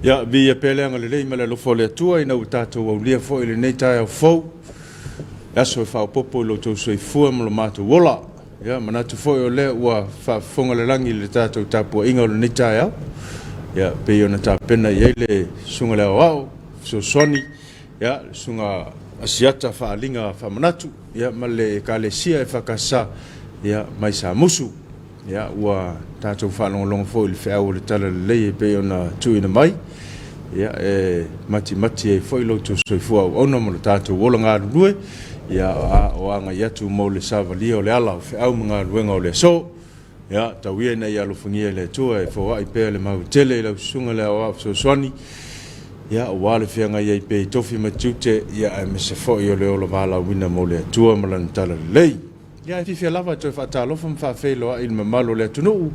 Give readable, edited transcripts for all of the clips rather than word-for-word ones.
Ya via pelenga le mala lo fole tua ina utato wa lia fo ile nei tai au fo. Ya so fa popo lo to so fu mo mato wola. Ya mana tu fo le wa fa fonga le langi le tato tapo inga le nei tai au. Ya pe ona ta pena yele sunga le wao so soni ya sunga asiata fa linga fa manatu ya male kale sia fa kasa ya mai sa musu ya wa tato fa long fo ile fa o le tala le pe ona tu ina mai ya mati e foi lo tu so fu o no mo tato wola nga rue ya o anga ya tu mo le savali o le ala fa au nga ruenga o le so ya tawia na ya lo fungia le tu e fo ai pe le mau tele lo sunga le o so soni ya wale fianga ye pe tofi matute ya me se fo yo le o bala wina mo le tu mo lan tala le ya fi lava to fa Talofa fa fe lo il malo le tunu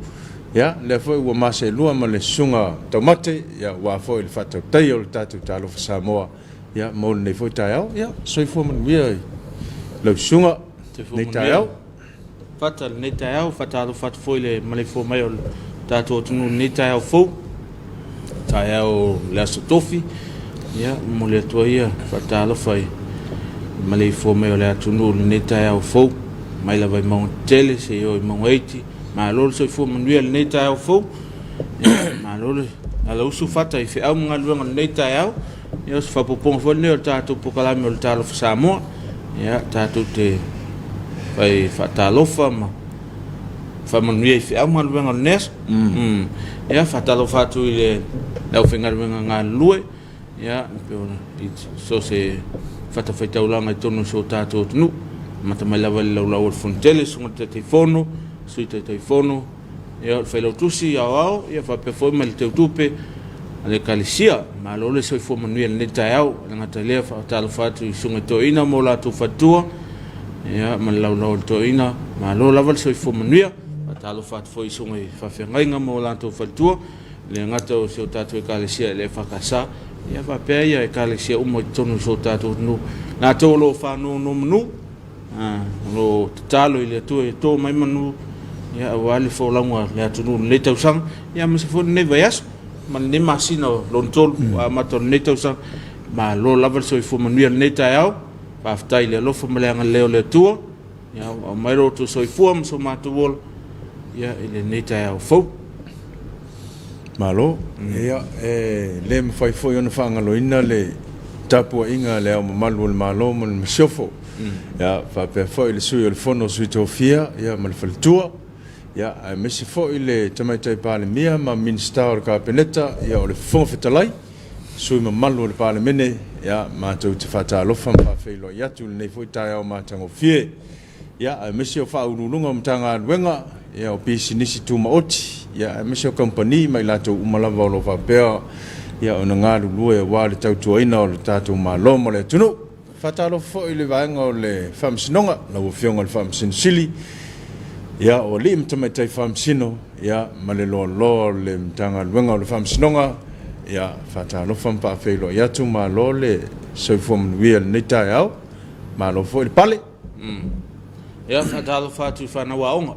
ya le fo wa mase lua ma le sunga tomate ya wa fo il fato tayo le tatu Talofa Samoa ya mo ne fo tayo ya so fo man wi le sunga ne tayo fata ne tayo fata lo fat fo le ma le fo mai tatu tunu ne tayo fo tayo la sotofi ya mo le toia fata lo fai ma le fo mai le tunu ne tayo fo mai la vai mo tele se yo mo eiti ma lo so fu mo nui le tayo fo ma lo ala usu fata i fe au mga luenga le tayo yo se fa popong fo ne tatu pokala me le Talofa Samoa ya tatu te vai fata lo fa ma fa mo nui fe au mga luenga nes ya fata lo fatu ile la finga luenga nga lue ya pe so se fata fata ulanga tonu so tatu nu mata mai lava la fontele sunga te telefono sui te telefono ya fa lo tusi ya wao ya fa pe fo mal te tupe ale kalisia ma lo le so fo manuel ne tayau nga tele fa Talofa tu sunga to ina mo la tu fatua ya ma lo to ina ma lo lava so fo manuel Talofa fo sunga fa fe nga mo la tu fatua le nga to so tatu kalisia le fa kasa ya fa pe ya kalisia umo tonu so tatu nu na to lo fa no lo talo ile to mai manu ya wali fo langwa le tunu le tausang ya mse fo ne vayas man ne masino lo tol ma to ne tausang ma lo lava so fo manu ne tayau pa fta ile lo fo mlenga le tu ya mai ro to so fo so ma to wol ya ile ne tayau fo malo ya le mfai fo yo na fanga lo ina le tapu inga le malo malo mo mshofo ya fa pe fo ile su il fono su tofia ya mal faltua ya me se fo ile tamai pale mia ma minister ka peneta ya le fo fetalai su ma malo le pale mene ya ma to te fata lo fa fe lo ya tu ne fo ta ya ma tango fie ya me se fa ulunga mtanga wenga ya opisi nisi tu ma oti ya me se company mai la to umalava lo fa pe ya ona ngalu lue wa le tau tu ina o le tatu malo mo le tunu fatalo fo ile vanga o le famsinonga la wo fionga le famsin sili ya o le mtama tai famsino ya malelo lo le mtanga luenga o le famsinonga ya fatalo fampa felo ya tu malo le so fom wiel nita ya malo fo le pale ya fatalo fatu fana waonga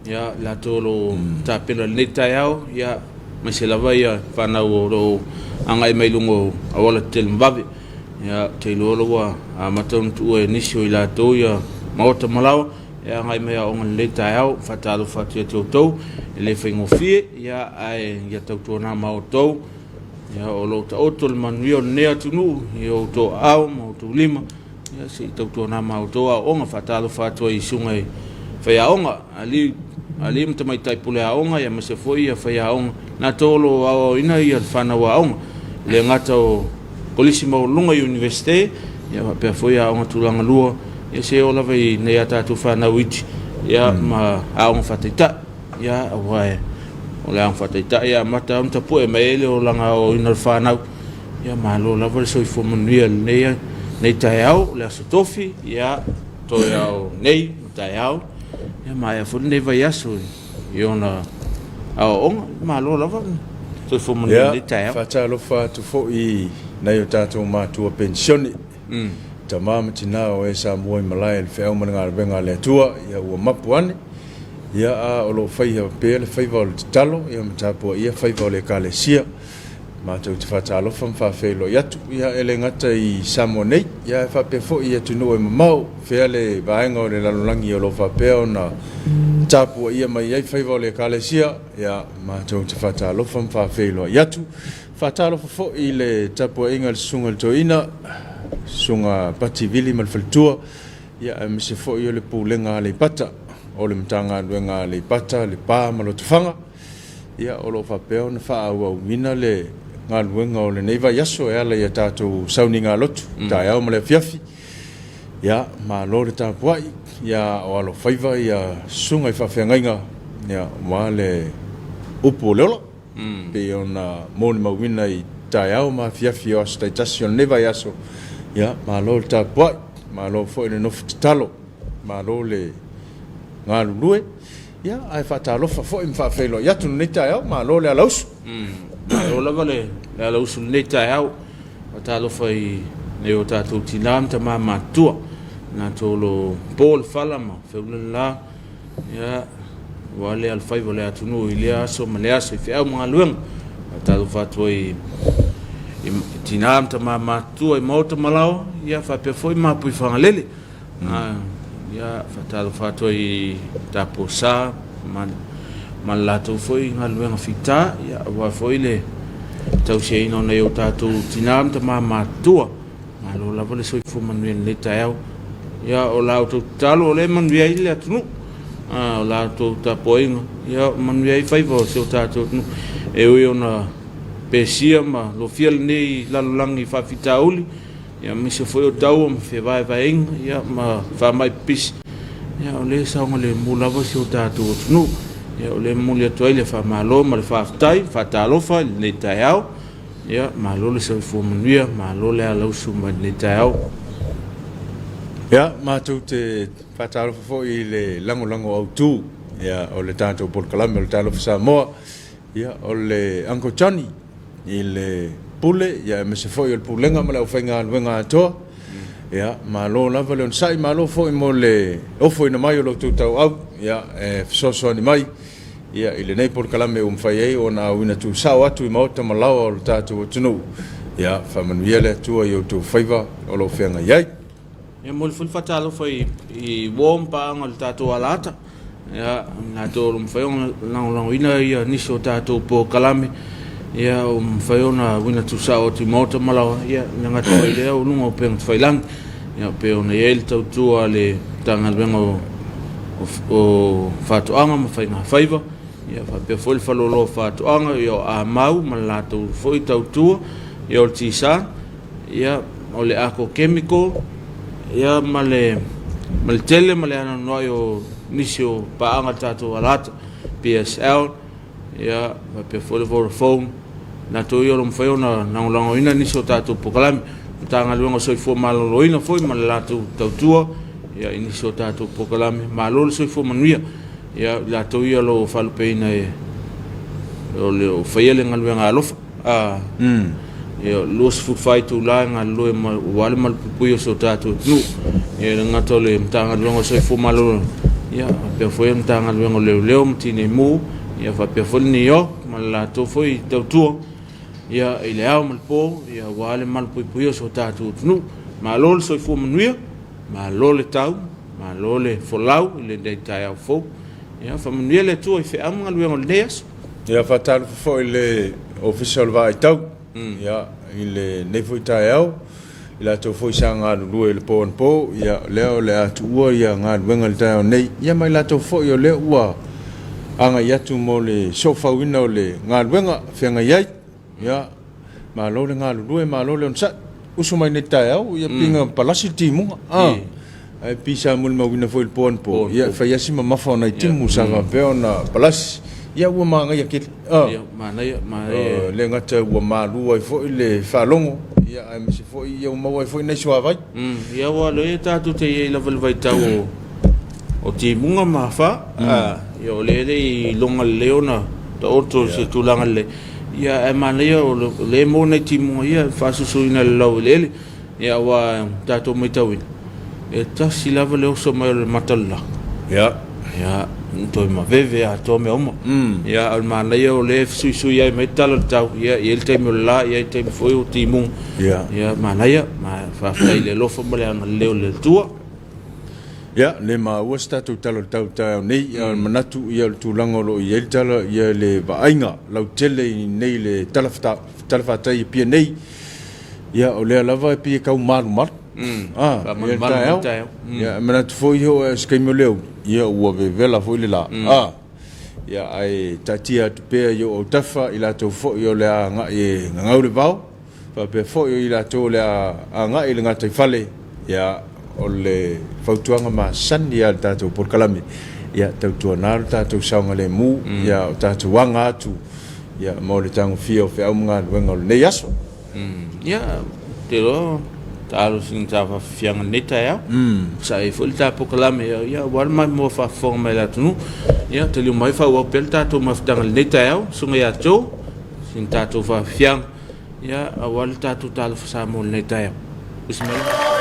ya la tolo tapelo nita ya masela ya fana wo anga mai lungo awala tel mbabe ya teilolo wa amaton tu e nisho ila to ya mauta malawa ya ngai me on le tayau fatalo fatu to le fingo fie ya ai ya to na mauto ya olo ta otol manuio ne tunu yo to au mo to lima ya si to na mauto on fatalo fatu i sungai fa ya onga ali mtamai tai pule aonga ya mase foi ya fa ya on na tolo ao ina ya fana wa on le ngato polisi mo lunga university ya pe foi ya on tulanga lua ya se ola vai ne ya tatu fana wit ya ma aon fatita ya wa ola on fatita ya mata mta po e maile olanga o ina fana ya malo la ver so fo manuel ne tayau la sotofi ya to ya nei tayau ya mai fo ne vai aso yona on malo la so fo manuel tayau Talofa tu fo i na yo tatu ma tu pensione tamam tinao e Samoa malai el feo manga benga le tua ya o mapuane ya o lo fai pe le fai vol talo ya mtapo ia fai vol le kalesia mātou te whatalofa mwhawhelo iatu ia ele ngata I Samoa nei ia whapefo ia tunu e mamau whea le vaenga o le lalolangi o lo whapeo na tapua ia mai ei whaiva o le kalesia ia mātou te whatalofa mwhawhelo iatu whatalofa fo I le tapua inga le sunga le toina sunga pati vili malwhalitua ia e mise fo I o le pūlenga le pata o le mtanga luenga le pata le pā malotufanga ia o lo whapeo na wha au mina le ngā luenga o le neiva yaso e ala ia tātou sauni ngā lotu tā au ma le fiafi ia ma lo le tāpuai ia o alo whaiva ia sunga I whawhiangainga ia ma le upu o leola pe ona mōni mawina I tā au ma fiafi o astai tasi o le neiva yaso ia ma lo le tāpuai ma lo fo le nofu te talo ma lo le ngā lulue ia ai whatalofa fo I mwhawhelo ia tunu nei tā au ma lo le alausu o lava le alausu nei tai au whatalofa I ne o tātou tinam ta mātua nā tōlo pōl whala ma whewlela ia wale alwhaiva le atunu I lea aso ma le aso I whiau mga luenga whatalofa atua I tinam ta mātua I mauta malao ia whapea foi māpui whangalele ia whatalofa atua I tāpo sā ma latou foi ngā luenga whita ia wa foi le tau se ino nei o tātou tinam ta mātua ma lo lava le soifo manuia le taiau ia o lautou talo o le manuia I le atunu o lautou tapoinga ia manuia I whaiva o se o tātou atunu e ui ona pesia ma lo fia le nei lalolangi whawhita uli ia misa foi o tau ma whewai vaenga ia ma whamai pisi ia o le saunga le mulava se o tātou atunu ia o le muli atua I le whamalo ma le whawhitai whatalofa nei taiau ia malo le soifo manuia malo le alausu ma nei taiau ia mātou te whatalofa fo I le lango au tū ia o le tātou polkalame o le Talofa Samoa ia o le Uncle Johnny I le pule ia me se fo I o le pulenga ma le au whainga luenga atoa ia malo lava le onsai malo fo I mo le ofo ina mai o lo tūtau au ia fisoso ni mai ia I le nei polkalame umwhai ei o na wina tu sao atu I maota malawa o le tātou atunu ia whamanuia le atua I o tu whaiva o lo whenga iai ia mo le whatalofa I wōm paanga le tātou alata ia nā tōru mwhai o lango ina ia nisi o tātou polkalame ia o mwhai o na wina tu sao atu I maota malawa ia ngata wai lea o lunga o penga tu whailangi ia pe ona ia le tautua le tanga luenga o whātuanga ma whainga whaiva ia whapea foi le whalolo whātuanga ia o a mau ma lātou foi tautua ia o le tisa ia o le ako chemical ia ma le tele ma le ana noi o nisi o paanga tātou alata PSL ia whapea foi le Vodafone lātou ia o le mwhai o na nangolango ina nisi o tātou pokalami tanga luenga soifo maloloina foi ma le lātou tautua ia inisi o tātou pokalami malo le soifo manuia ia lātou ia lo whalupeina o le o whaiele ngā luenga alofa ia luas fuwhai tu lai ngā lue wale malpupui o so tātou nu ia ngata le mtanga luenga soifo malolo ia pia foi mtanga luenga leo mtine mu ia whapia foi ni o ma le lātou foi tautua ia I le au malpo ia wale malpupui o so tātou nu malo le soifo manuia malo le tau malo le folau I le dei tai au fo ia whamanuia le tua I wheama ngā luenga le neas ia whatalofa fo I le official vai tau ia I le neifo I tai au I la tau fo I sa ngā lulua I le po an po ia leo le atu ua ia ngā luenga le tai au nei ia mai la tau fo I o le ua anga I atu mo le sofauina o le ngā luenga whenga iai ia malo le ngā lulua malo le onsa usu mai nei tai au ia pinga palasi timunga ai pisa mul mawina foi le po an po ia whaiasi ma mafa o nei timu sa peo na palasi ia ua maanga ia kit le ngata ua malua I foi le whalongo ia ai misi foi ia umau ai foi nei suawai ia ua le tātou te iei lawal vai tau o timunga mawha ia o le I longa leo na ta oto se tulanga le ia e manea o le mo nei timunga ia whasusuina le lau lele ia ua tātou mai tauina e tasi lava leo so mai o le matala ia ya toi ma veve a to me omo ya al mana yo le sui ai mai talo tau ya el te mo la ya te foi o timu ya mana ya ma fa le lo fo mole an le tua ya le ma wasta tu talo tau tau nei manatu ya tu langolo ya talo ya le bainga lau tele nei le talfa tai pi nei ya o le lava pi ka mar ya manatu foi ho skemoleu ia ua vevela foi le la ia ai tatia tupea yo o tafa i latou fo'i o le aga'i gagau le vao faapea fo'i i latou le aga'i le gatai fale ia o le fautuaga masani ia le tatou polokalame ia tautuana le tatou saoga lemu ia o tatou aga atu ia mo le tagofia o fe'aumaga o lenei aso ia te lo talo sin tava fianga neta ya sa e fo ta pokalame ya wal mai mo fa forma la tunu ya te lu mai fa o pel ta to ma fdang neta ya sunga ya to sin ta to fa fiang ya wal ta to talo sa mo neta ya bismillah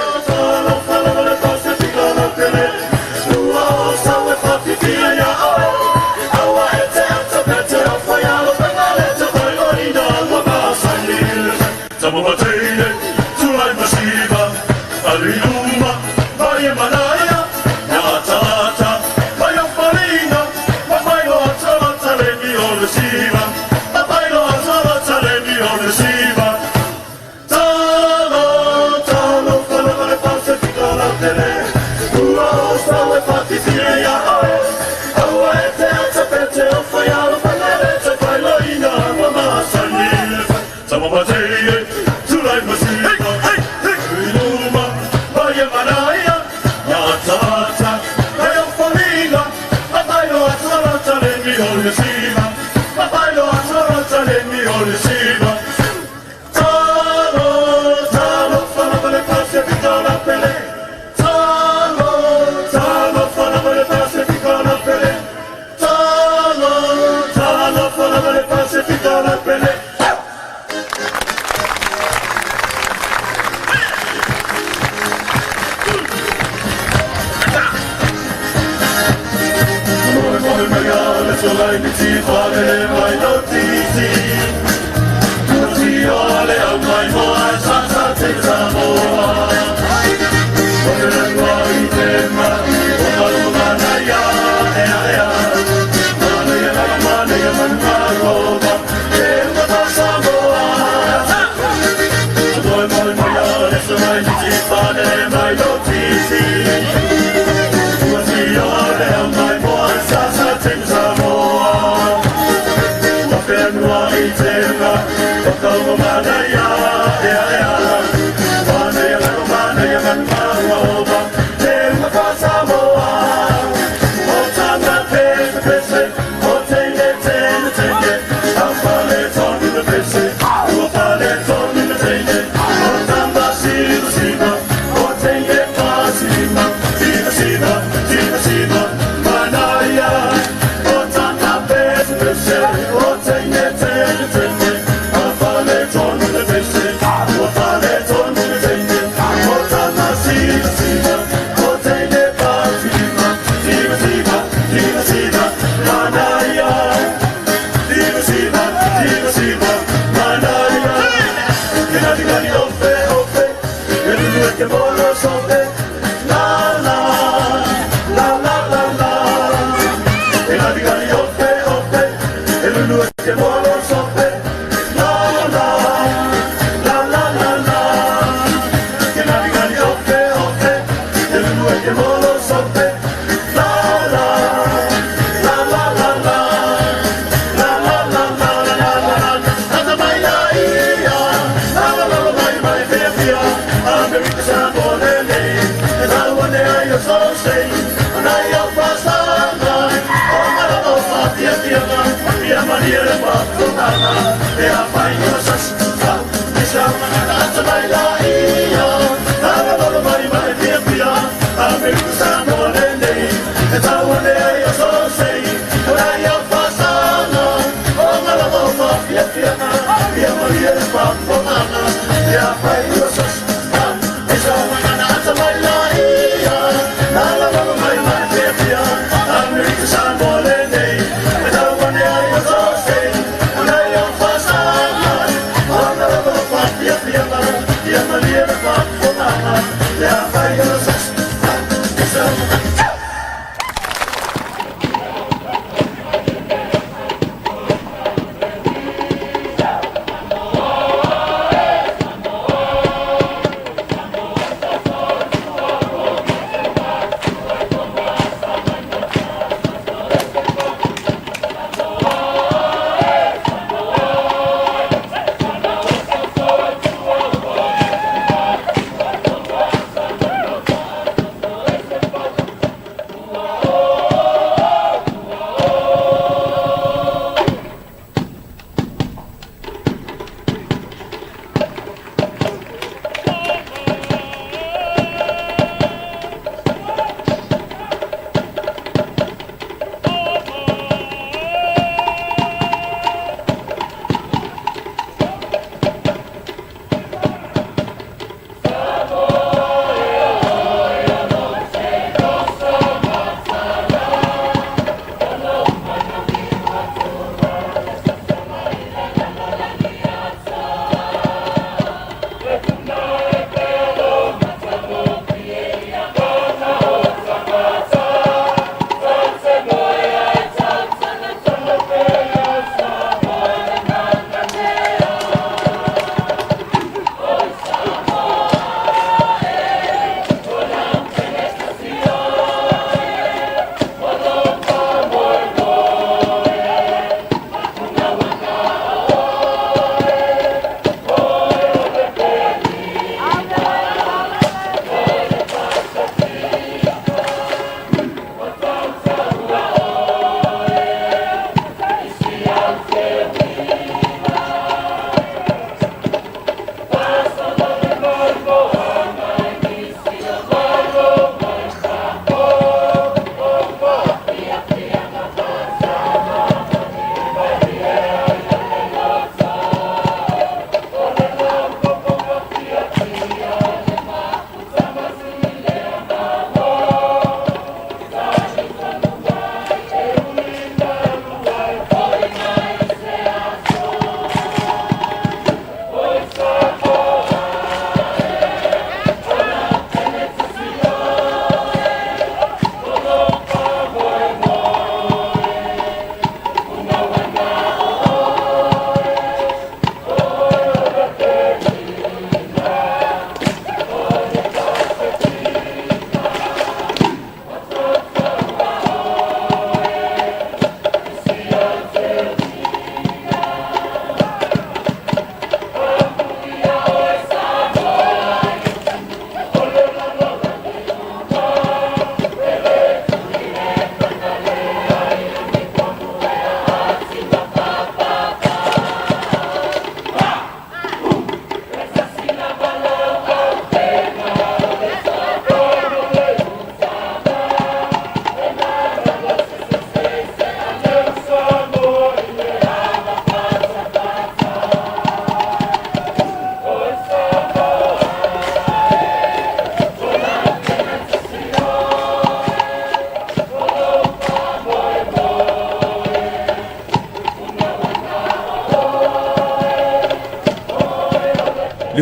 I'm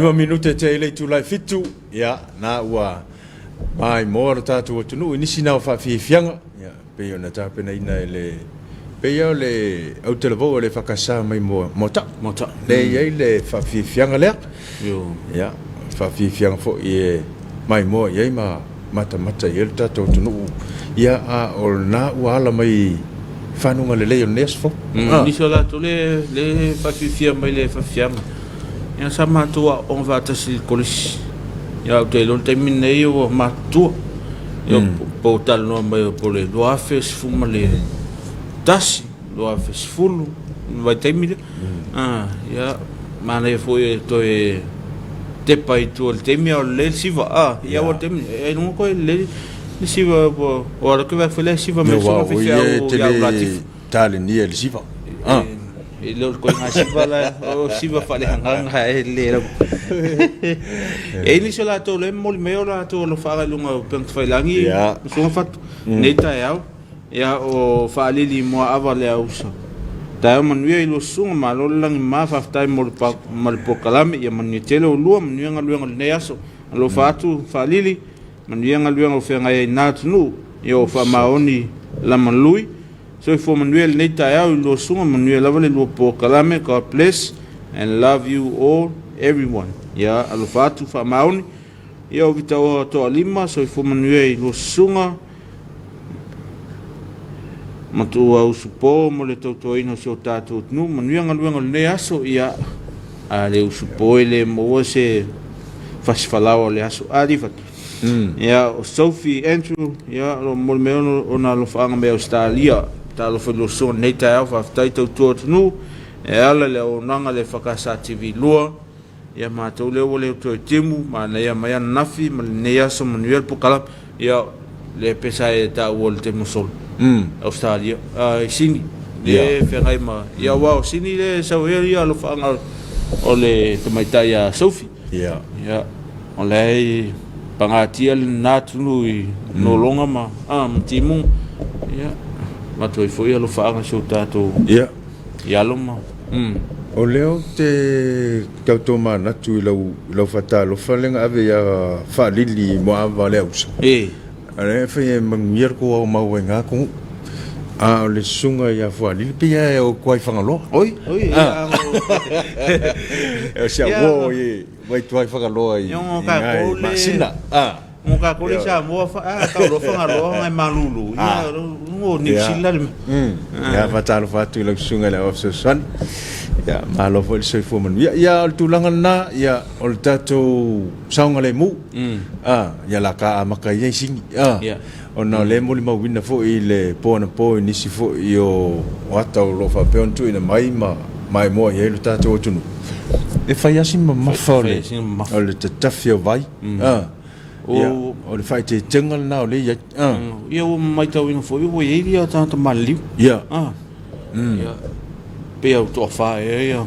5 minute te le tu lai fitu ya na ua mai mo tatu tunu inisi na fa fianga ya pe ona ta pe na ina le pe yo le au televo le fakasa mai mota le ye le fa fianga le yo ya fa fianga fo ye mai mo ye mata ye tatu tunu ya a olna wala mai fanunga le nes fo ni sola to le fa fianga mai le fa fianga ya sama tua on va tasi kolis ya te lo te mine yo matua yo po tal no mai po le do afes fuma le tasi do afes fulu vai te mine ya mana foi to te pai tu te mi le siva ya o te e non ko le siva o ora que vai foi siva me so fa ya relatif tal ni el siva e lo ko nga siva la o siva fa le hanga le e ni sola to le mol me ora to lo fa lunga pent fa langi so fa neta ya o fa li mo ava le ausa ta man wi lo sunga ma lo lang ma fa ta mal po kalame ya man ni telo lu man ni nga lu ne yaso lo fa tu fa li man ni nga lu nga fe nga na tu yo fa maoni la man lui so for Manuel neta ya lo sunga Manuel lava le lo po kalame God bless and love you all everyone ya alfatu fa mauni ya vita o to lima so for Manuel lo sunga matu au supo mo le to ino so tatu nu Manuel ngaluenga le aso ya ale supo ele mo se fasfalao le aso adifat ya Sophie Andrew ya lo mo me ona lo fanga me Australia Talofa lo so neta ya fa taito to nu e ala le onanga le fakasa TV lua ya ma to le ole to timu ma na ya mai nafi ma ne ya so Manuel pokala ya le pesa e ta wol te musol Australia sini le ferai ma ya wa sini le sa ya lo fanga ole tomaita ya Sophie ya ole pangatia na tunu no longa ma timu ya matoi foi alo faanga so tato ya loma o leo te kautoma na tu lo fata lo falenga ave ya fa lili mo ava le usa ale fe mangier ko ma wenga ko le sunga ya fa lili pia o kwai fanga lo oi o sia wo ye vai tu vai fanga lo ai masina Muka ko le Samoa fa ka lo fa ngalo ngai malulu ya ngo ni sila ya fatal fatu le sunga le ofson ya malo fo se fo man ya tulangan na ya ol tato saunga le mu ya la ka maka ye sing ona le mo le mau wina fo ile pona po ni si fo yo wata lo fa pe on tu ina mai mo ye lo tato tunu e fa ya sim ma fa le ol tatafio vai o le fai te tengal na o le ia o mai tau ina foi o ia ia tanta maliu pe au to fa ia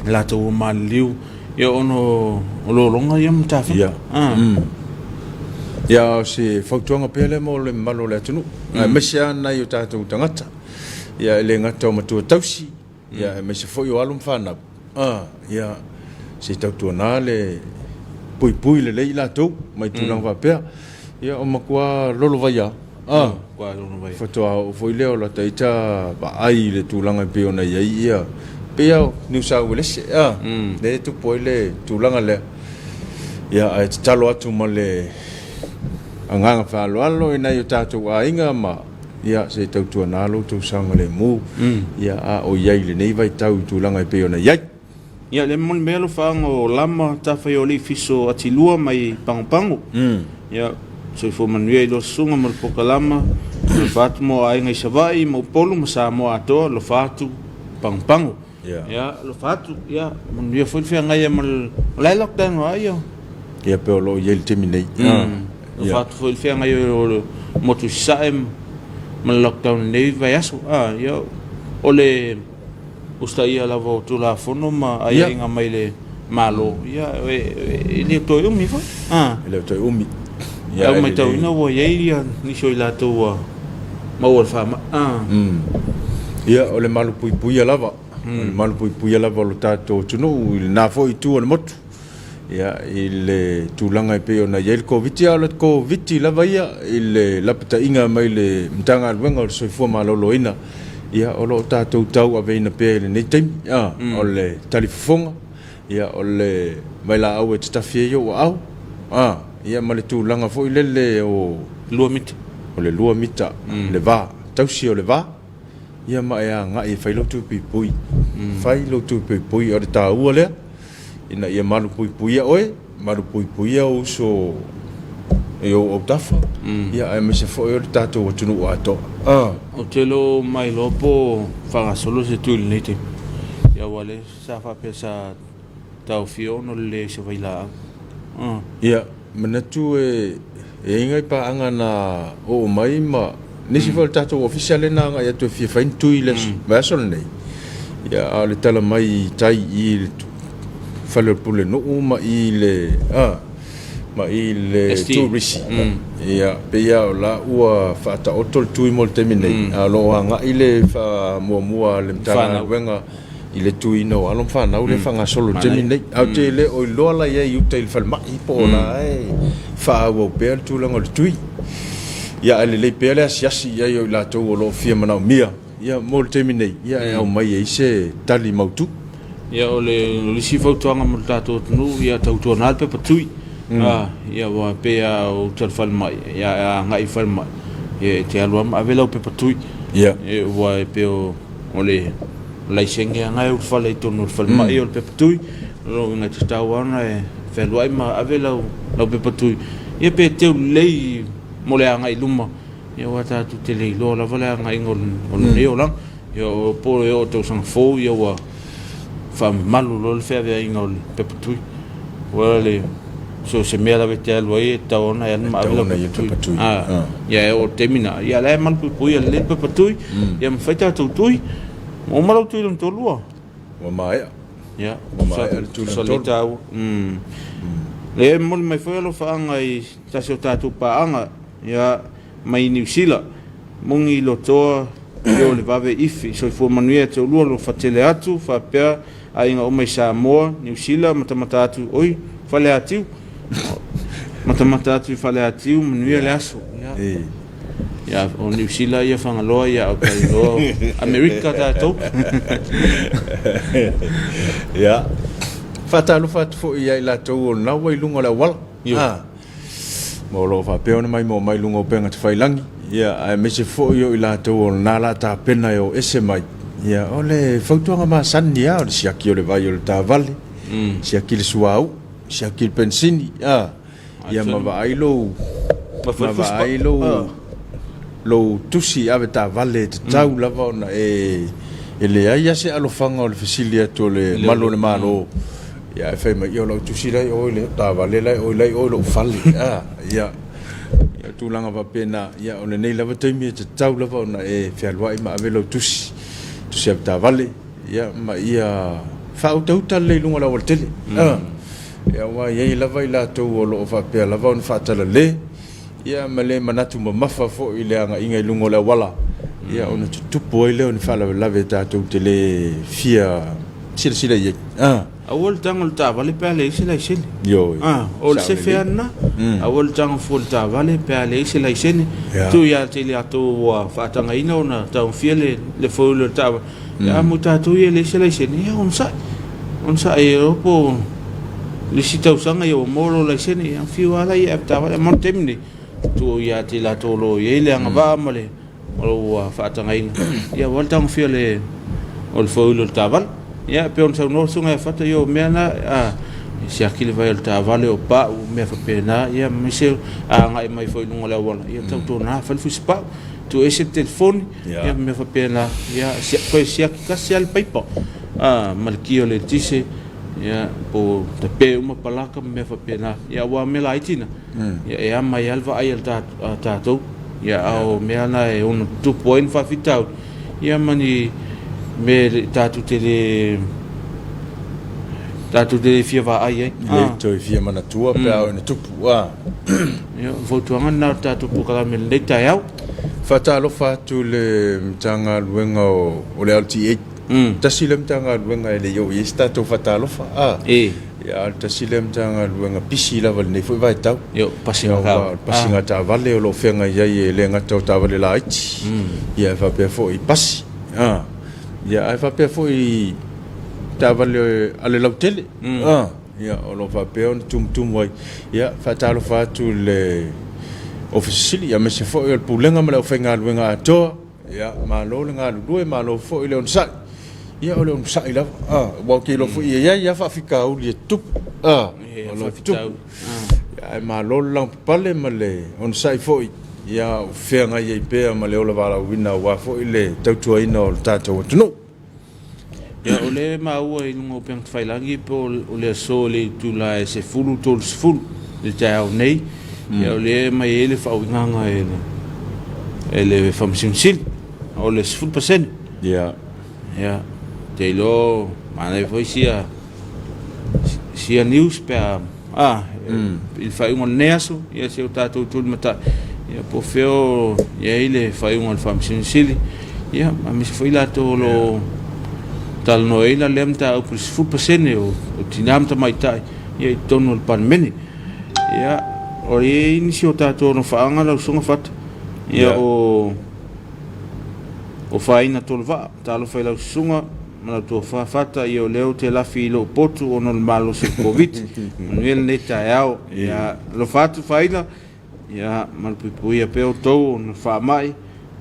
la to maliu ia ono lo longa ia mtafa ia se fautuanga pele mo le malo le tunu mesia na yo tatu tangata ia le ngata mo tu tausi ia me se foi o alum fana ia se tatu na le pui le la tu mai tu lang va pe ya o makua lolo vaia kwa lolo vaia foto o foi leo la taita ba ai le tu lang pe ona ia pe ya New South Wales le tu poi le tu lang le ya ai talo atu mo le anga fa lo ina yo tatu ainga ma ya se tu na lo tu sang le mu ya o ia le nei vai tau tu lang pe ona ia le mon melo fanga o lama tafai o le fiso atilua mai pangopango ia so fo Manuel lo sunga mo pokalama lo fatu mo ai ngai savai mo polo mo Samoa to lo fatu pangopango ia lo fatu ia Manuel foi fe ngai mo le lockdown ai ia pe lo ye le terminate lo fatu foi fe ngai mo tu saem mo lockdown nei vai aso ia ole usta ia la votu la fono ma ai nga mai le malo ia ele to umi fa ele to umi ia mai to ina wo ia ni so ila to ma wo fa ia ole malo pui lava malu pui la volo tato tunu na fo I tu on motu ya il tulanga pe ona yel covid ala covid la vaia il lapta inga mai le mtanga wenga so fo malolo ina ya olo tato tau ave ina pe le nei tem ole talifonga ya ole mai la au te tafie yo au ya male tulanga fo ile o luamita ole luamita le va tausi o le va ia mai nga I fai lo tu pui fai lo tu pui o ta ua ina ia malu pui oe malu pui o so o tafa ia ai me se foi o tato o tunu ato o telo mai lopo fanga solo se tu lete ia wale sa fa pesa tau fio no le se vai la ia menatu e ingai pa anga na o mai ma nisi fo tato official na nga ia tu fi fa intu ile vasol nei ia ale tala mai tai I fale pule no uma ile ma ile tourist ia pe ia la ua fa ta otol tu I molte mine alo nga ile fa mua le mtana wenga ile tu ino alo fa na ule fa nga solo temine au te le o lo la ia u te fal mai po la fa wo pe tu la ngol tu ia le pe le asiasi ia yo la to lo fia mana mia ia molte mine ia au mai e se tali mautu ia ole si fotoanga mo tato tunu ia tautu na pe patui ia wa pe o tal fal mai ia ngai fal mai ia te alwa avela pe patui ia wa pe o ole lai senga ngai fal e tonu fal mai o pe patui lo ngai te tawana e felwai ma avela lo pe patui ia pe te lei mo le ngai luma ia wa tatu te lei lo la vala ngai ngol neo lang ia po o to sang fo ia wa fa malu lo le fea inga o pepatui wale so se mea la vete alwa e taona e anma avila pepatui ia o temina ia la mal pui le pepatui ia mfaita tautui o malau tui lam tolua o maia ia o maia tui lam tolua le mol mai foi lo faanga I tasio tatu paanga ia mai New Zealand mongi lo toa yo le vave ifi so fo manuia te lua lo fatele atu fa pea ainga o mai Samoa New Zealand matamata atu oi fale atiu matamata atu fale atiu manuia le aso ya o New Zealand ia fanga loa ia o kai loa America tato ya fatalo fat fo ia ila to na wai lunga la wal mo lo fa pea mai mo mai lunga penga te failangi ia ai me se fo yo ila to na la ta pena yo ese mai ia ole fautuanga ma sandia o si aki ole vai o ta vale si aki le suau si aki le pensini ia ma vai lo lo tusi ave ta vale te tau lava ona ele ai se alo fanga o le fasilia to le malo le malo ia fe mai yo lo tusi lai o le ta vale lai o lai o lo fali ia tu langa va pena ia ona nei lava taimi te tau lava ona fe alwai ma ave lo tusi tu se ta vale ia ma ia fa uta le lunga la voltele ia wa ia lava ila to o lo fa pe lava on fa tala le ia male manatu mafa fo ile anga inga lunga la wala ia ona tupu ile on fa la veta to tele fia sila ye awol tangol ta vale pe ale sila sila yo ol se feana awol tang fol ta vale pe ale sila sila tu ya tele ato wa fa tanga ina ona ta fiele le fo le ta ya muta tu ye le sila sila ya on sa e opo le sita usanga yo moro la sila ya fiu ala ya ta vale mon temni tu ya tele ato lo ye le anga va male o fa tanga ina ya wol tang fiele ol fo le ta vale ya pe on sa no sunga fata yo mena si akile vai ta vale o pa o me fa pena ya misel ngai mai foi lunga la wala ya tau na fa spa tu ese telefone ya me fa pena ya si kasi al paper malkio le tise ya po te pe uma palaka me fa pena ya wa me la itina ya mai alva ai ta to ya o me ana e un 2.5 fitau ya mani me tatu tele fia va ai le to fia mana tua pe au ne tupu yo votuanga na tatu pukala me le taiau fatalo fatu le mtanga luenga o le LTA tasilem tanga luenga le yo ista to fatalofa ya tasilem tanga luenga pisi lava nei foi vai tau yo pasinga ta vale lo fenga ya le ngata ta vale la iti ya fa pe foi pasi ya fa pe foi ta vale ale lautele ya lo fa pe on tum wai ya fatalofa tu le officially ya mese foi el pulenga mala fenga luenga to ya malo nga lu ma lo fo ile on sa ya ole on sa ila wa ke lo fo ya fa fika u le tup lo tup ya ma lo lang pale male on sa fo ya fe nga ye pe male o la vala wina wa fo ile tautua ina o tato no ya ole ma u i ngo peng failangi po ole so le tu la se fulu tol fulu le tau nei ya ole ma ele fa winga ele Faamisionare ole 0%. Ja. Det lo man får sia news per il fa un nerso ya se tato tul mata ya po feo ya ile fa un Faamisionare ya mi se foi la to lo tal no ila lemta o plus 0% o tinamta mai tai ya tono pan meni ya o inicio tato no fa anga lo songa fat ya o faina tolva talo fai la sunga mana to fa fata io leo te la filo potu o non malo se covid nel neta yao ya lo fatu faila ya mal puia pe to no fa mai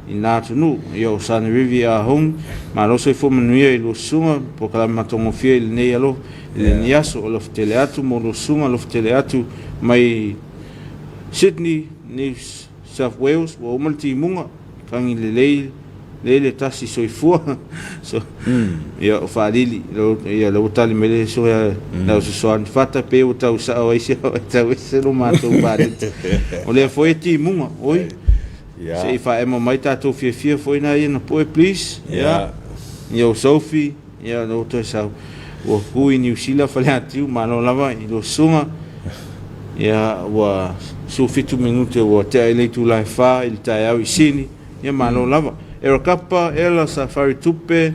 ina tunu io san rivia home malo se fo menuia lo sunga proclama tomo fiel ne yalo le niaso lo teleatu mo lo sunga lo teleatu mai Sydney New South Wales o multi munga kangi le tasi soifua so ya fadili ya lo tali mele so ya na so fata pe o tau sa o isi no mato bari o le foi ti munga oi se fa emo mai tato fie foi na ina po please ya yo Sophie ya no to sa o hui New Zealand fa le atu mano lava i lo sunga ya wa so fitu minute o te ele tu la fa il ta au isini ya mano lava era capa ela safari tupe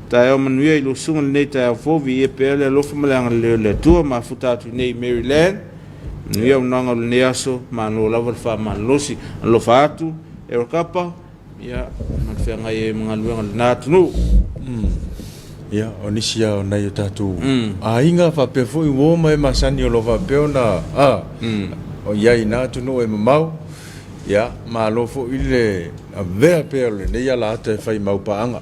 ta manuia lo sunga nei ta fovi e pele lo famala le tua ma futatu nei Maryland nia unanga le aso mano lava fa malosi lo fatu era capa ya man fe ngai mangaluanga na tunu ya onisia na yo tatu ainga fa pe foi wo mai masani lo va pe ona o ya ina tunu e mau ya ma lo fo ile a vera perle ne ya la te fai mau paanga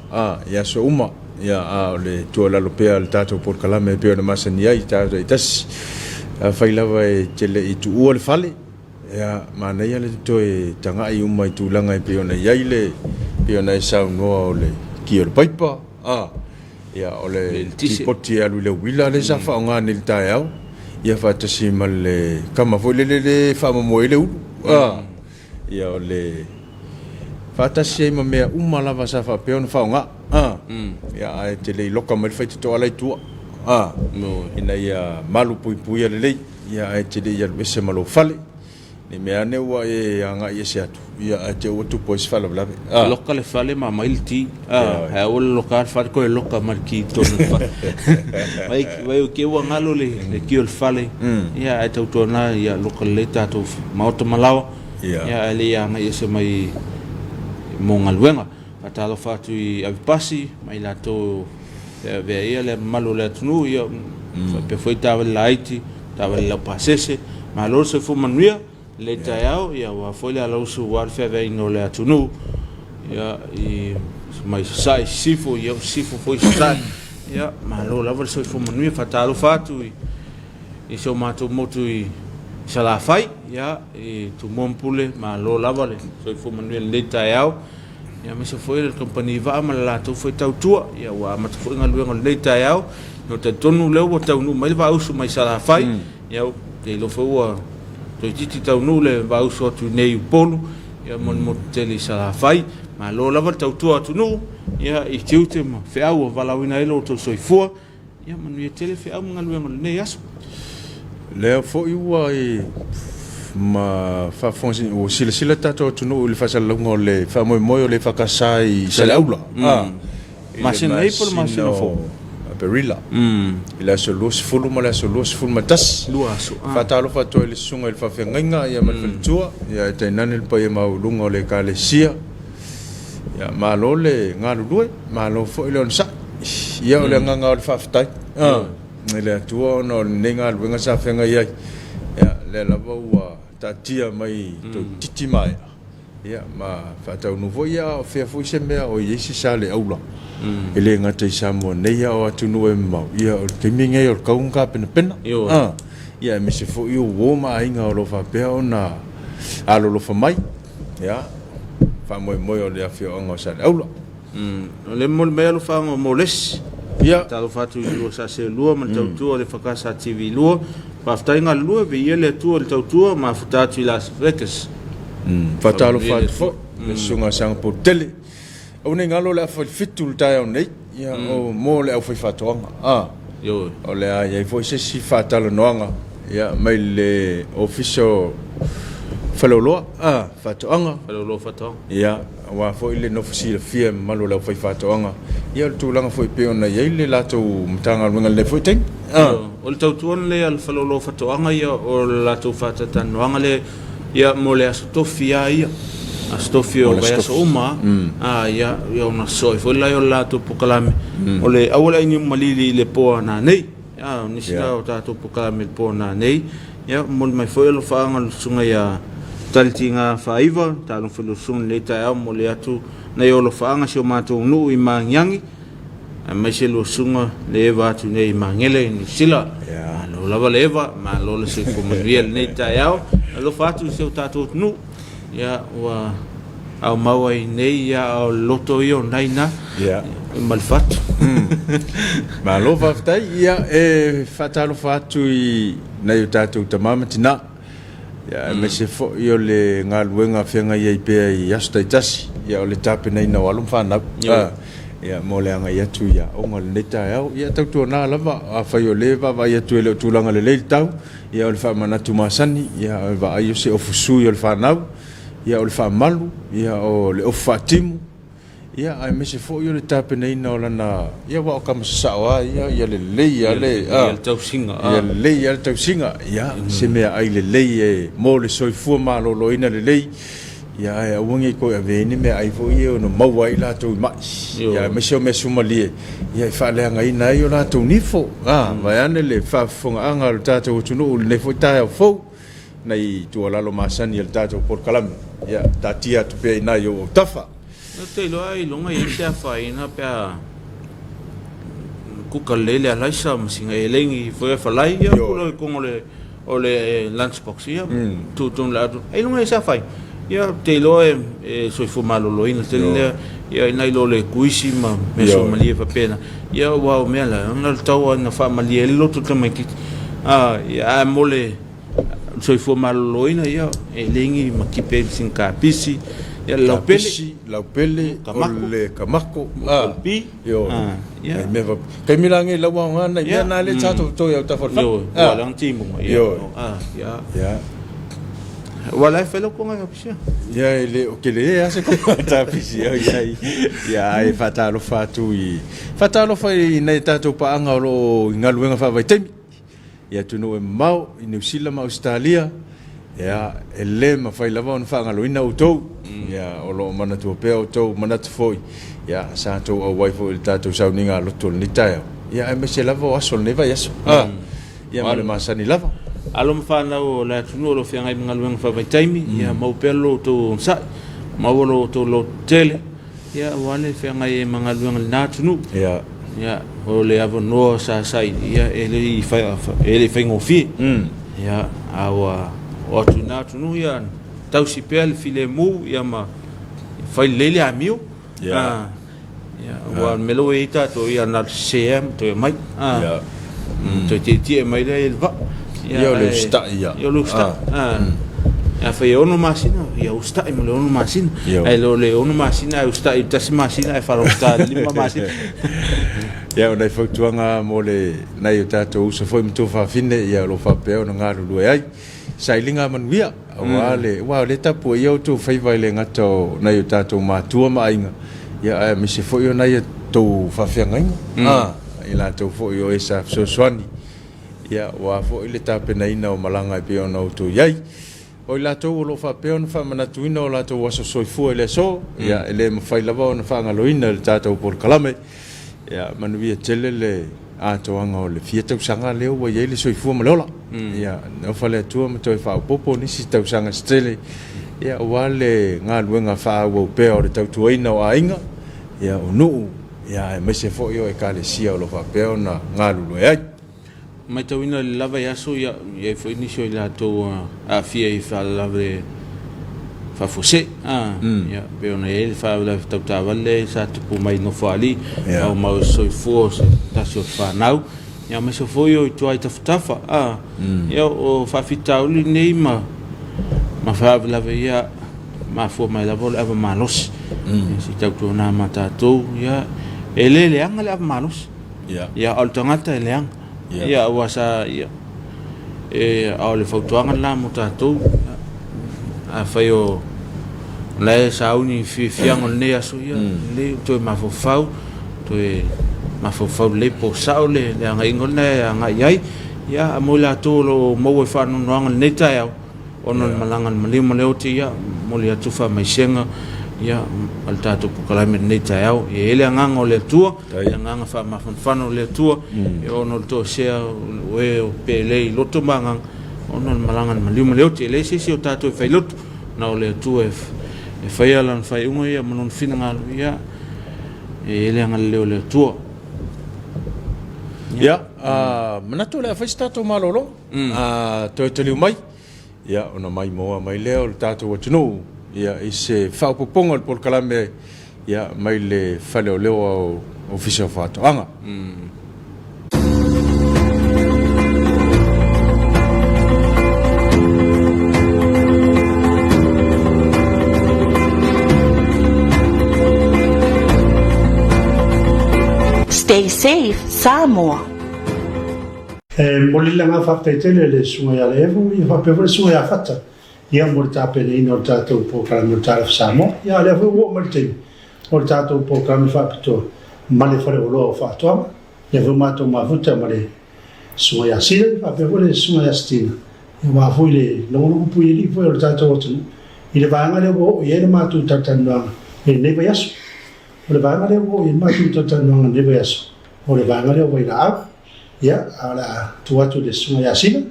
ya so uma ya le to la lo pe al tato por kala me pe na masani ya ita itas fai la vai tele itu o le fale ya ma ne ya le to e tanga i uma tu langa pe ona ya ile pe ona sa no le ki o paipa ya ole tipoti alu le wila le sa fa nga ni ta ya ya fa tasi mal kama fo le fa mo ele ya ole fa tasi ma me uma lava sa fa pe on fa nga ya ai te le loka mal fa to ala tu no ina ya malu pui le ya ai te le ya se malo fale ni me ane wa e anga ye se atu ya te o tu pois fala bla loka le fale ma mailti ha o loka fa ko loka marki to vai o ke wa ngalo le ki o fale ya te to na ya loka le tato mauto malawa ya ale ya nga ye se mai mo ngalwenga atalo fatu i avipasi mai la to ve ia le malo le tunu ya pe foi tava laiti tava la pasese malo se fu manuia le taiao ya wa foi la losu war fe ve no le tunu ya i mai sai sifo ya sifo foi sta ya malo la se fu manuia fatalo fatu i so mato motu i sala fai ya i tu mompule malo la vale so fu manuia le taiao ya me se foi le compagnie va ma la to foi tau tua ya wa ma foi ngaluenga le taiao no te tonu le o tau nu mai va usu mai sala fai ya te lo foi wa to titi tau nu le va usu tu nei polu ya mon tele sala fai ma lo lava tau tua tu nu ya i tiute ma fe au vala wina elo to soi fua ya manu ye tele fe au ngaluenga le aso le foi wa ma fa fonsi o sila tato tu no le fa sala ngo le fa mo le fa kasai sala ula Masina ai pole masina fo. Perilla. Ila so los fulu ma la so los fulu matas. Lua so. Talofa to le sunga il fa fenga ia ma tua ia te nani le pa ma ulunga le ka le sia. Ya malo le ngalu due, malo fo ile on sa. Ia ole nganga o le fa ftai. Ile tua no ninga le nga sa fenga ia. Ya le la wa tatia mai to titi mai. Ya ma fa tau no vo ia o fe fo se me o yesi sale aula. Ele ngata Samoa nei o atunu e mau ia o te minga o kaunga pena ia me se fo io wo ma inga o lo fa pe ona alo lo fa mai ia fa mo o le afio ngo sa aula le mo me lo fa ngo moles ia talo fa tu sa se lua man tau tu le fakasa TV lua pa fta inga lua ve ia le tu le tau tu ma futa tu las vekas fa talo fa fo le sunga sang po tele o ne ngalo le fa fitul tai o nei ia o mo le au fa fatonga yo o le ai foi se si fa talo noanga ia mai le official falolo fatonga ia wa foi le no fisi le fie malo le fa fatonga ia tu langa foi pe ona ia le lato mtanga ngal le foi ten o le tau tuon le al falolo fatonga ia o lato fatata noanga le ia mo le astofia ia astofio vai so uma ia ona soi foi la yo lato pokalame o le awala ni malili le po na nei ni sila o tato pokalame po na nei ia mo mai foi lo fa ngal sunga ia taltinga faiva talo fulu sun le ta mo le atu na yo lo fa nga so mato nu I manyangi mai se lo sunga le va tu nei mangele ni sila lo lava leva ma lo le se como riel nei ta lo fa tu se tato nu ia wa au mawai nei ia au loto io naina malfat ma lo va ftai ia e fatalo fatu I nei tato tamama tina ia me se fo io le ngaluenga fenga ia pe ia sta tasi ia o le tape nei na walum fa na ia mo le anga ia tu ia o ngal neta ia tau tu na lava a fa io leva va ia tu le tu langa le tau ia o le fa manatu masani ia va ai se ofusu io le fa nau ia o le fa malu ia o le ofatimu ia ai me se fo io le tape nei na lana ia wa o kama sawa ia le ia tau singa ia le tau singa ia se me ai le e mo le soifua malo loina le ia e wongi ko ave ni me ai fo ia no mau ai la tu mai ia me se me sumalie ia fa le anga ina io la tu nifo vai ane le fa fonga anga le tato tunu le fo ta fo nei tu ala lo masani el tato por kalam ia tatia tu pe ina yo tafa no te lo ai longa ia te fa ina pe ku kalele ala sa msinga elengi fo fa lai ia ko ko o le lunchbox ia tu la ai longa ia fa ia te lo so fu malo lo ina te le ia ina lo le kuisi ma me so malie fa pena ia wa me la ngal tau na fa malie lo tu te mai ia mole so fu malo lo ina ia elengi makipe sin kapisi ia laupele le kamako pi yo ia me va ke milange la wa ngana ia na le tato to ia ta fa wa lang timu ia ia wala felo ko nga pisia ia ele o que le ase ko ta pisia ia ai fatalo fa nei tato pa anga lo ngaluenga fa vai temi ia tu no mau I New Zealand ma Australia ia ele ma fai lava on fa ngalo ina utou ia o lo mana tu pe utou mana tu foi ia sa to o wai fo il tato sa ninga lo to ni tayo ia me se lava aso neva yaso ia ma le masani lava alo fa na o la tu no lo fi ngai ngalo fa vai taimi ia mau pelo to sa mau lo to lo tele ia wale fi ngai ngalo na tu no ia o le avo no sa sai ia ele fai ngofi ia awa o tu na tu no ia tau si pel file mu ia ma fai lele amiu ia wa melo ita to ia na cm to mai to ti mai le va ia le sta ia ia fai ono masina ia usta mo le ono masina ai lo le ono masina usta i tas masina e faro sta lima masina ia ona fautuanga mo le nai o tato uso foi mto fa fine ia lo fa pe ona ngaru lu ai sailinga manuia wa le tapu ia to fai vai le ngato nai o tato matua mainga ia me se foi ona ia to fafiangai I la to fo yo esa so swani ya wa fo ile tapena ina o malanga pe ona to yai o la to lo fa pe on fa mana tuina o la to waso soifu ele so ya ele mafaila va ona fa ngaloina le tato por kalame ya manuia telele a to anga o le fieta usanga leo wa yele soifu malola ya no fa le tu mo to fa popo ni si tau sanga stele ya wale nga luenga fa wo pe o le tau tuina o ainga ya onu ya me se fo yo e kale sia o lo fa pe ona nga lu ai mai tawina lava yaso ya fo inisio la to a fia I fa lave fa fose ya pe ona e fa la tau vale sa tu mai no fali o mau so fo ta so fa nau ya me so fo yo to ai tafa ya o fa fitauli nei ma fa lave ya ma fo mai la vol ava malos si tau to na mata to ya ele le anga le malos ya altangata ele anga ya wasa ya au le fautuanga la mutato a faio la sauni fianga ne aso ya le to mafofau to mafofau le po saule le anga ingone anga yai ya mola to lo mo fa no anga neta ya ono malangan malimo le oti ya molia tufa maisenga ya altato pukalame neta ya ele anga le tua anga fa mafanfano le tua e ono to sea we o pele loto manga ono malangan malimo le oti le sisi o tato fa loto na le tua e fai alan fai ungo ya manon finanga ya ele anga le tua ya manato le fa stato malolo to mai ya ona mai moa mai leo le tato watuno ya ise fa poponga por kalame ya mai le fale o leo o official fato anga Stay safe, Samoa. Molila nga whakteitele le sunga ya levo, I whapewa le sunga ya whata. Ia mo le tāpene ina o le tātou pōkarami o le Talofa Samoa. Ia levo o mo le teimi. O le tātou pōkarami whapitoa. Ma le whare o loa o whātoama. Levo mātou mavuta ma le sunga ya sila. Whapewa le sunga ya stina. Ia wāfui le longo pui e li fui o le tātou otunu. I le vāanga le o i ena mātou tatanuanga. E neva yaso. O le vāanga le o i ena mātou tatanuanga neva yaso. O le vāanga le o i na au. Ya, ala tuatu le sunga ya sila,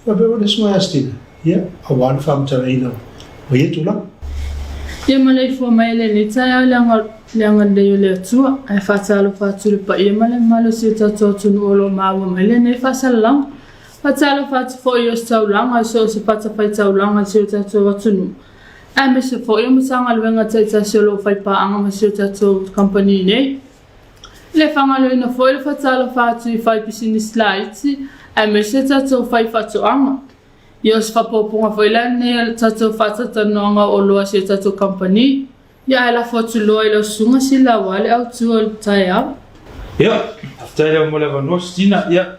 ia bewa le sunga ya stina. Ya, awan whamtara ina o ietu la. Ia malei fua mai le ni tai leanga leo leo tua, ai whatalo whaturu pa ia male malo si tato tunu olo maua mai le nei whasala lang. Whatalo whatu fo i o stau lang, ai so se pata pai tau lang, ai si o tato watunu. Ai me se fo i o matanga luenga taita si o lo whai pa anga ma si o tato company nei. Le whangalo ina foi le whatalo whatu I whai pisini slaiti, ai me se tato whai whatu anga. Ia se whapopunga foi la ne tato whatatanoanga o loa si tato company. Ia ai la whatu loa I la sunga si la wale au tua tai au. Ia, aftai leo mo le wanoa stina, ia,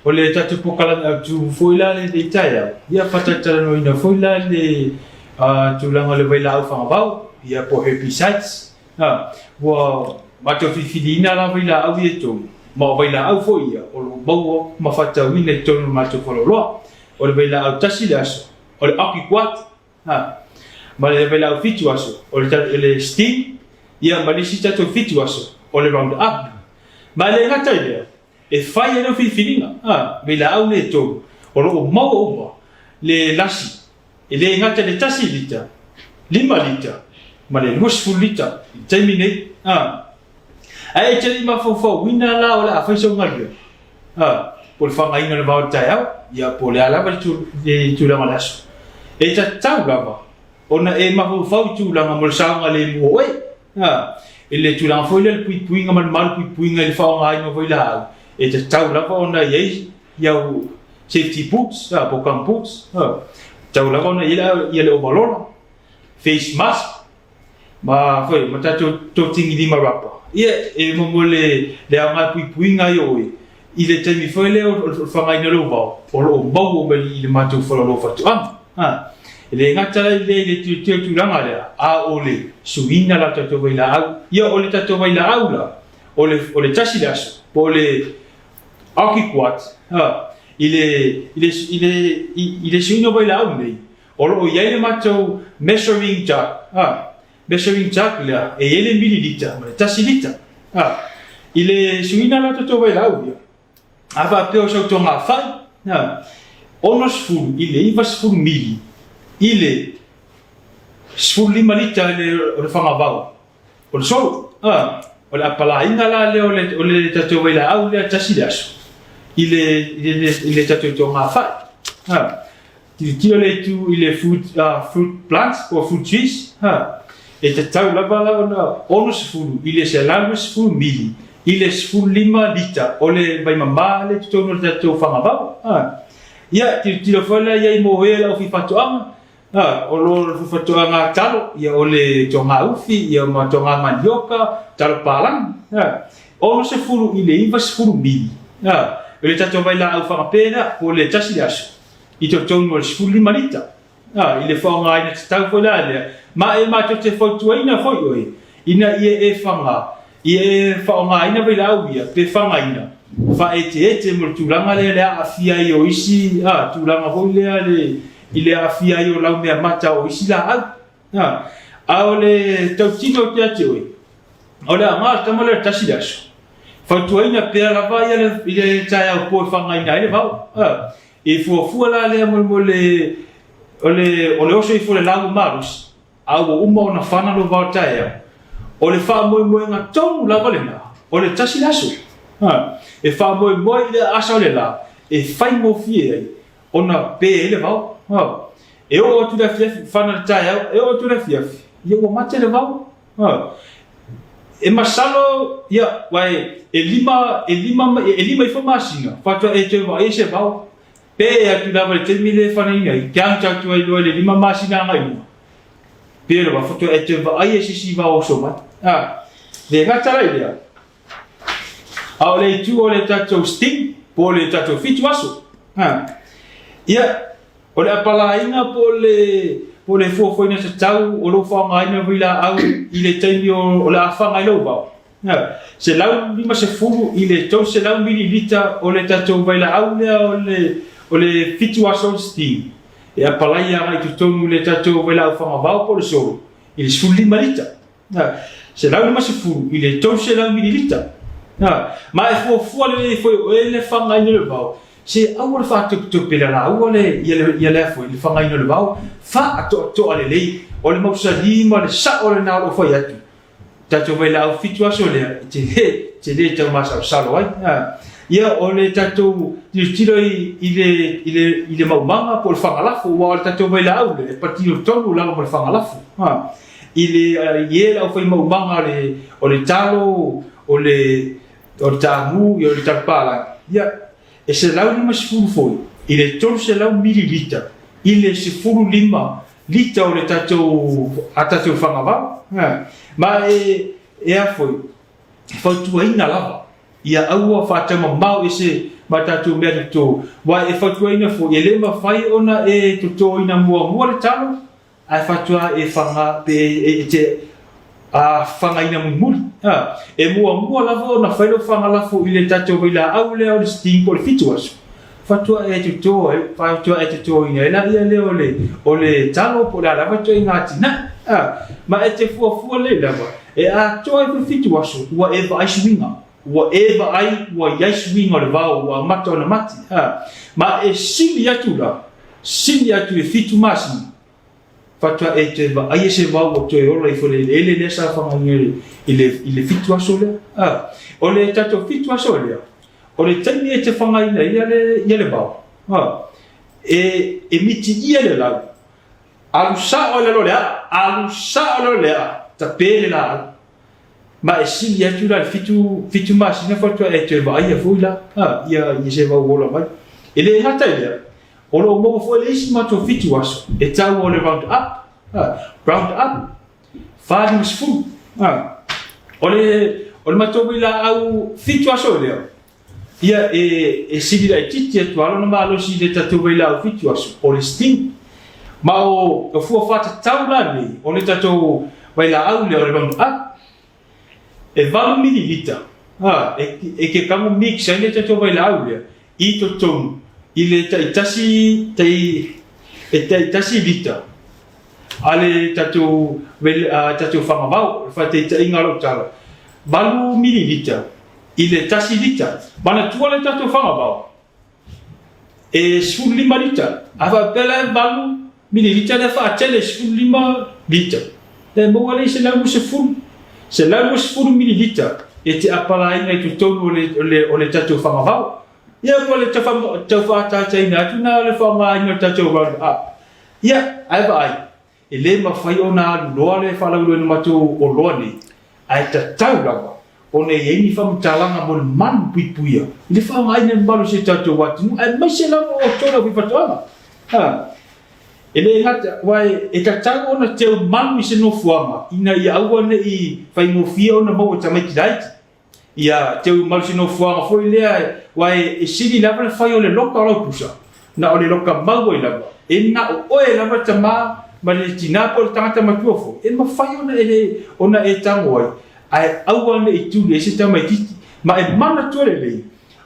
o le tato pokalami au tu foi la le de tai au. Ia whatatarano ina foi la le tūlanga le waila au whangabau, ia po happy sites. Wa mato fifilina la waila au ieto, ma waila au foi ia, o lo bau ma whatau ina I tonu mato whaloloa, o le waila au tasi le aso, o le aki kuat, ma le waila au fitu aso, o le steam, ia ma le si tato fitu aso, o le round up, ma le ngata lea, e whai eno fifilinga, waila au le tonu, o lo o mau oma, le lasi, e le ngata le tasi lita, 5 lita, ma le 2 lita, I taimi nei, ai tele ma fo wina la ola fa so ngal por fa ngai na ba ta ya ya por ala ba tu la malas e ta tau lava ona e ma fo tu la ngol sa ngale mo oi ele tu la fo le pui nga mal pui nga le fa ngai no voila e ta tau lava ona ye ya safety boots po camp boots tau lava ona ia le overall face mask ma foi ma ta to tingi di marapa ia e mo le anga pui nga yo I le temi foi le o whangai na lo vau o lo mau o meli I le mātou whalalo whatu le ngata le tu ranga lea a o le suina la tato waila au ia o le tato waila au la ole tasi laso ole aki kwat ile suino vai la nei o ia mato measuring jack la e ele mililita ma tasi lita ile suina la to vai la ia ava peo so to nga fai onos fu ile ivas fu mili ile fu lima lita le fanga bau o so o la pala inga la le o le tato vai la au le tasi laso ile tato to nga fai il est fruit plants or fruit trees et tau lava la ono sefulu il est selama sefulu mili il est sefulu lima lita ole vai mama le to no tato fanga ba ia tilo fola ia mo hela o fi fatoanga o lo fatoanga talo ia ole tonga ufi ia ma tonga mandioka talo palang ono sefulu il est iva sefulu mili le tato vai la au fanga pena po le tasiaso ito tongo sefulu marita ile fonga ina tau fola le ma te fotua ina foi oi ina ie fanga ina vai la uia pe fanga ina fa ete mo tulanga le afia io isi tulanga hoile le ile afia io la me mata o isi la ole tautino te oi ole ma tamale tasidash fotua ina pe la vai ile taia po fanga ina ile va e fu la le mo le ole oso i fu le lago marus au uma na fana lo va taia ole fa mo nga tonu la valena ole tasidash e fa mo le asole la e fai mo fie ona pe ele va e o tu da fie fana taia e o tu da fie ye o mate le va e masalo ya vai e lima i formasina fa to e te va e se va pe a tu da vai termine fana ina kan cha tu ai le lima masina ngai pe lo va foto e te va ai si va o so ma de gata idea ole tu ole tato sting pole tato fituaso ia ole apalaina pole fo ina se tau o lo fa ina vila au ile taimi o la fa lo ba se lau lima se fu ile to se lau mililita ole tato vila au ole fituaso sting e apalaia mai tu tonu le tato vila fa ba pole so ile fu lima lita se lau lima se fu ile to se lau mililita ma e fu le foi ele fa ina le ba se awal fa tu pela la ole ia fu le fa ina le ba fa to ale le ole mo sa di ma le sa ole na o foi atu tato vela o fituaso le te te ma sa lo ai ia ole tato tiro ile manga por fa la fu o tato vela o le patio tonu la por fa la fu ile o foi manga le ole talo ole tamu yo le tapala ia e se lau lima sefulu foi ile tolu se lau mililita ile sefulu lima lita o le tatou fagavao ma e a foi fautuaina lava ia aua faatamamao ese ma tatou mea totō ua e fautuaina foi e lē mafai ona e totōina muamua le talo ae fatua e faga pe te a fanga ina mumuli e mua lava ona fai lo fanga lafo i le tatou vaila au le o le sting po le fituaso fatua e tuto fatua e tuto ina ela ia le o le talo po la lava to inga tina ma e te fua le lava e a to e fituaso ua e vai swinga ua ia swinga le vau ua mata ona mati ma e sili atu e fitu masini fatua e te va ai se va o te ora i fole ele le sa fa ngere ile fituaso le ole tato fituaso le ole tani e te fanga ina ia le ba e miti ia le la alu sa ole lo le ta pele la ma e si ia tu la fitu mas na fatua e te va ai fuila ia se va o la mai ele hata ile olo mo fo le isma to fituaso e tau o le round up fali sfu ole mato bila au fituaso le ia e sidi la titi to alo na malo si de tatu bila au fituaso ole sting ma o fu fata tau la ni ole tatu bila au le round up e 20 mililita e ke kamo mix ai le tatou vai lau le I to tonu I le tasi lita ale tatou whamavau fa te ingaro tala balu mililita I le tasi lita mana tua le tatou whamavau e 15 lita ava pela balu mililita le fa tele 15 lita le mo wale se lau se lau mililita e te apala ina I tonu o le tatou whamavau ia ko le tau whātata ina atu nā le whaonga ina tatou round up ia ai vai e le mawhai o nā loa le whalau ina matou o loa ni ai ta tau rawa o ne yeini whamutalanga mo le manu puipuia I le whaonga ina malu se tatou watu ai mai se lama o tona wipatoanga e le ngata wai e ta tau o na teo manu I se no fuanga ina I aua ne I whaingofia o na mau o tamai kidaiti ia teu malsino fuanga foi lea wai e sini lava le fai o le loka o pusa na o le loka mau e lava e na o oe lava tama ma le tina po le tangata matua fo e ma fai ona e tango ai aua ne I tūle e se tama I titi ma e mana tuare lei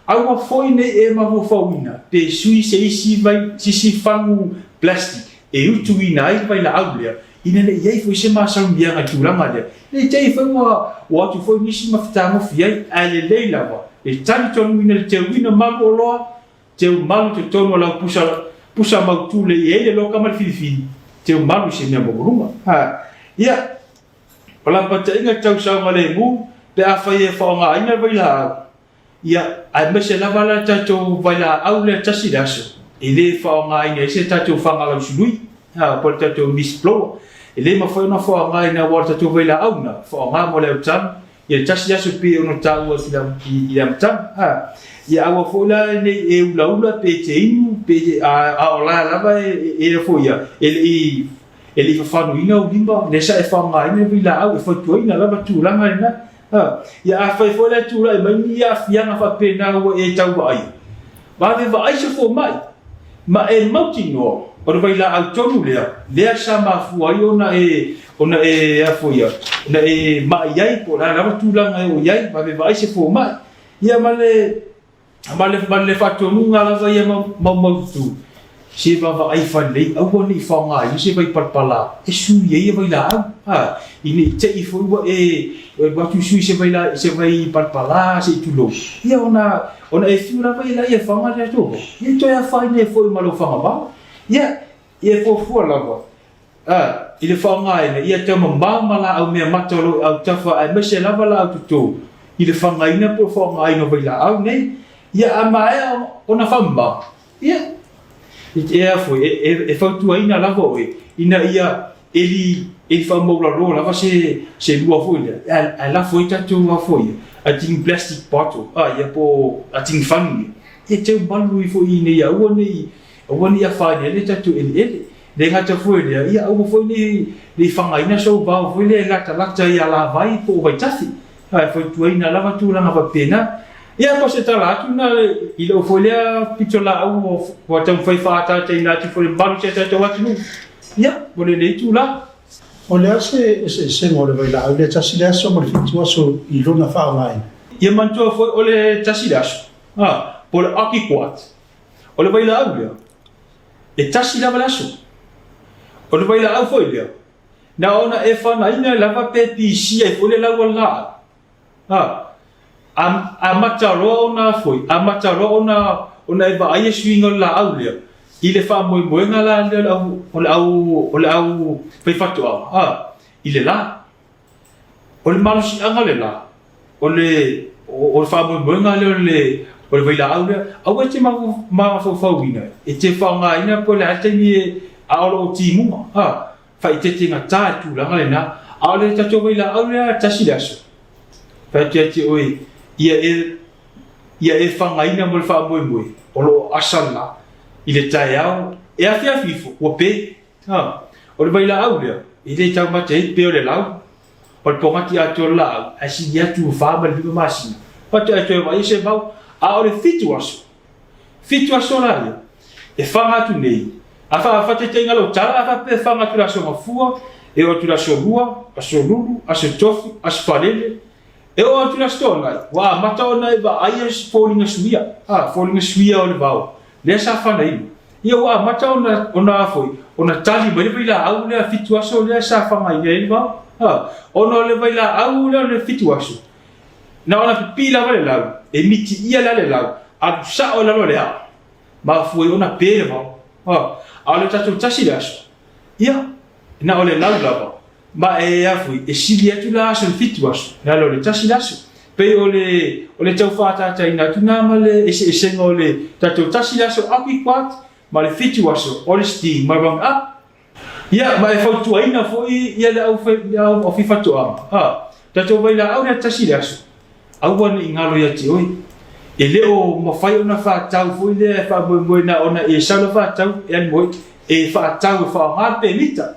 aua foi ne e ma vo fauina te sui se isi vai sisi fangu plastic e utu ina ai vai la aulea ina le iei foi se masau mianga tūlanga lea le tei foi wa tu foi nisi mafitamo fiai ai le lei lava e tani tonu ina le teu ina malu o loa teu malu te tonu ala pusa mautule I ele loka mal filifini teu malu se mea mogoruma ia pala pata inga tau sao male mu pe a fai e whaonga ina vai la ia ai mese lava la tatou vai la au le tasi daso e le whaonga ina se tatou whanga lau sunui pala tatou misploa e le mawhai ona whaonga ina wara tatou vai la au na whaonga mo leo tanu ia tasi daso pe ono tau I am tanu ia awa fola ne e ula pe te inu pe a ola lava e le foia e le whanu ina o limba ne sa e whaonga ina vai la au e whaitua ina lava tūlanga ina ia a whai fola tūla e mai ia fianga whapena ua e tau wa ai wa ai se fo mai ma e mauti noa o vai la au tonu lea sa mafu ai ona e afoia na e mai ai po la lava tūlanga e o iai ma vai se fo mai ia male fatonu ngala vai mau tu se va ai fa lei au ni fa nga se vai parpala e su ye vai la ini te I fo e va tu su se vai parpala se tu lo ia ona e fiura vai la ia fa nga le to e to ia fa ne fo malo fa ba ia e fo la ile fa nga ina ia te mamba la au me matolo au tafa ai me se lava la au tu ile fa nga ina po fa nga ina vai la au nei ia ama ona famba ia ia foi e fautua ina lava oe ina ia eli fa mo la ro lava se lua foi a la foi tatu wa foi a ting plastic bottle ia po a ting fangi e te balu I foi ina ia woni ia fa ne tatu ele le ngata foi le ia o foi le fanga ina so ba foi le lata ia la vai po vai tafi ai foi tu ina lava tu langa va pena ia ko se tala tu na I lo foi le pitola au o tau fai fata te ina tu foi balu se te watu ia vole le tu la o le se mo le vai la le tasi le so mo le fitua so I lona fa mai ia mantua foi o le tasi daso por aki kwat o le vai la au e tasi lava laso o le vai la au foi le na ona e fa na ina lava pe pisi e foi le la wala a mataro na foi a mataro ona e va ai swingo la au le I le fa moi nga la le au pe fatua ile la o le malu si anga le la o fa moi nga le o le vai la au le au te ma fa wina e te fa nga ina po le ate ni a o timu fa te tinga ta tu la nga na a le ta to vai la au le ta si daso fa te oi ia e fa nga ina mo le fa moi o lo asala ile tai au e afia fifo o pe o le vai la au le ile tau mate pe o le lau o le pongati atu o lau a si ia tu fa ma le masina patu atu e vai se mau a o le fitu aso la ia e whanga tu nei a wha te tenga lo tala a wha pe whanga tu la so mafua e o tu la so lua a so lulu a so tofu a so whalele E o atu la stona, wa mata ona e va ai falling suia. Falling suia o le vau. Le sa fana i. Ia wa mata ona foi. Ona tali mai le la au le fitu aso le sa fanga i le vau. Ona le vai la au le fitu aso. Na ona pila vale la. E miti ia la le la. A sa o la lo le a. Ma foi ona pele vau. A le tatu tasi le aso. Ia na o le la la. Ma e afui e sili atu la aso le fitu aso na lo le tasi laso pe o le tau whātata ina atu nā ma le e senga o le tatou tasi laso aki kwat ma le fitu aso o le sti ma rang up ia ma e whautua ina foi ia le au fifatoa tatou vai la au le tasi laso au ane i ngalo ia te oi e leo mawhai ona whātau foi le whamoe na ona e salo whātau e ane moi e whātau e whaongar pe mita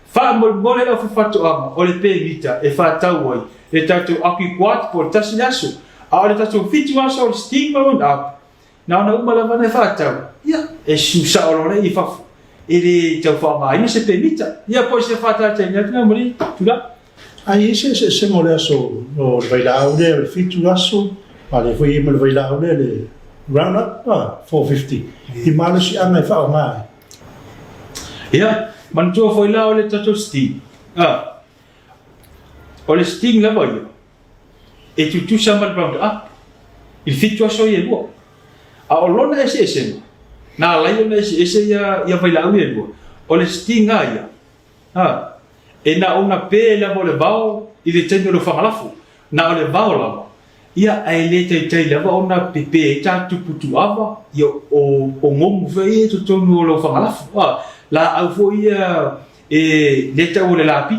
fa mole o fatoanga o le pevita e fa tauai e tatu aki kwat por tasilaso a le tatu fitu aso o stigma on up na uma lava ne fa tau ia e susa o le i fa e le tau fa mai se pevita ia poi se fa tata ina na mori tula ai se mole aso o le baila o le fitu aso ma le foi me le baila o le round up 450 i malo si anga fa mai ia mantua foi lá o le tato sting o le sting la vai e tu sama round up il fitu aso ia lua a o lona ese na la yo ese ia vai lá ia lua o le sting ia e na una pela mo le bao i le tendo lo fangalafu na o le bao lava ia ai le te lava ona pepe ta tuputu ava ia o ngomu ve to tonu lo fangalafu la au foi e le tau le lapi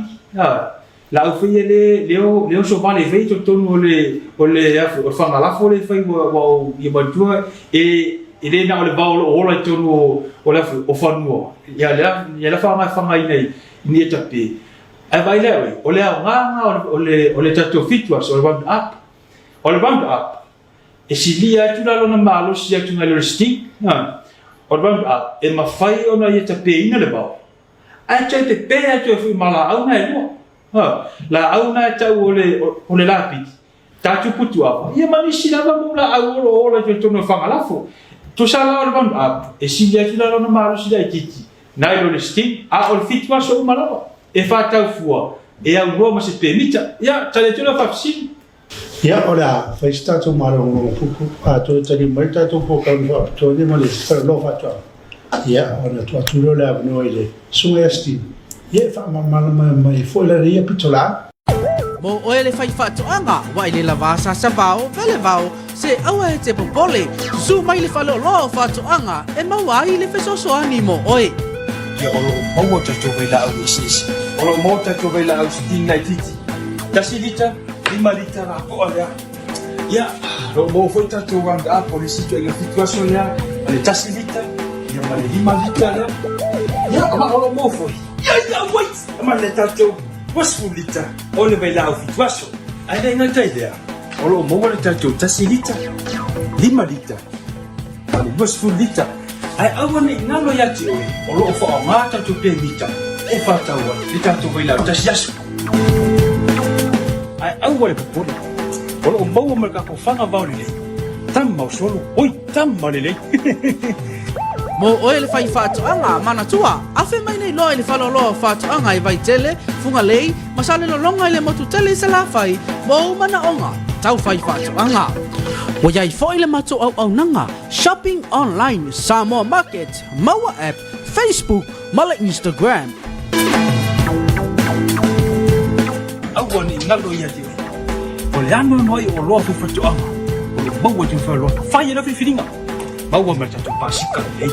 la au foi leo so vale ve to tonu o le o fanga la fo le fai wa ia bantua e le na o le baolo o la tonu o la o fanu ia la fanga nei ni tape ai vai le o le nga o le tato fitua so round up e silia tu la lona malo sia tu ngalo stick o round up e mawhai ona ia tape ina le bao ai tau te pēa tu e fui mala au na e mua la au na e tau o le lapi tatu putu apa ia manisi lava mula au o la tu tono whangalafo tu sa la o round up e silia tu la lona maro sila i titi na i lo le sting a o le fitua so umalawa e whātau fua e au roa ma se pēmita ia tale tula whafsini ia o le a faistatu maro o puku a to tali mai tatu po ka no to ni mali per lo fatua ia ona to atulo le avno ile suesti ia fa mai foi la ria pitola mo o ele fai fatoanga wa ile lava sa sabao vele vao se awa te popole su mai le falo lo fatoanga e maua ile fesoso animo oi ia o mo tatu vela au sis o mo tatu vela au sting na titi tasilita Imalita la poa ya mo foi tatu wanga polisi tu e situação ya ale tasilita ya male imalita ya ama o mo foi ya wait ama le tatu wasfulita ole vela situação ai na idea o mo le tatu tasilita imalita ale wasfulita ai awani ngalo ya ti o lo fo mata tu pemita e fata wa le tatu vela tasiasu ai au wale popole o mau marka ko fanga vaulile tam mau solo oi tam malele mo o ele fai fatoanga mana tua afe mai nei lo ele falo lo fatoanga i vai tele funga lei masale lo longa ile motu tele sala fai mo mana onga tau fai fatoanga o yai fo ile mato au nanga shopping online Samoa market maua app Facebook mala Instagram awani ngalo ya ti o le ano noi o lo fu fatu anga o le mau tu fa lo fa ya fi filinga mau ma tatu pasika le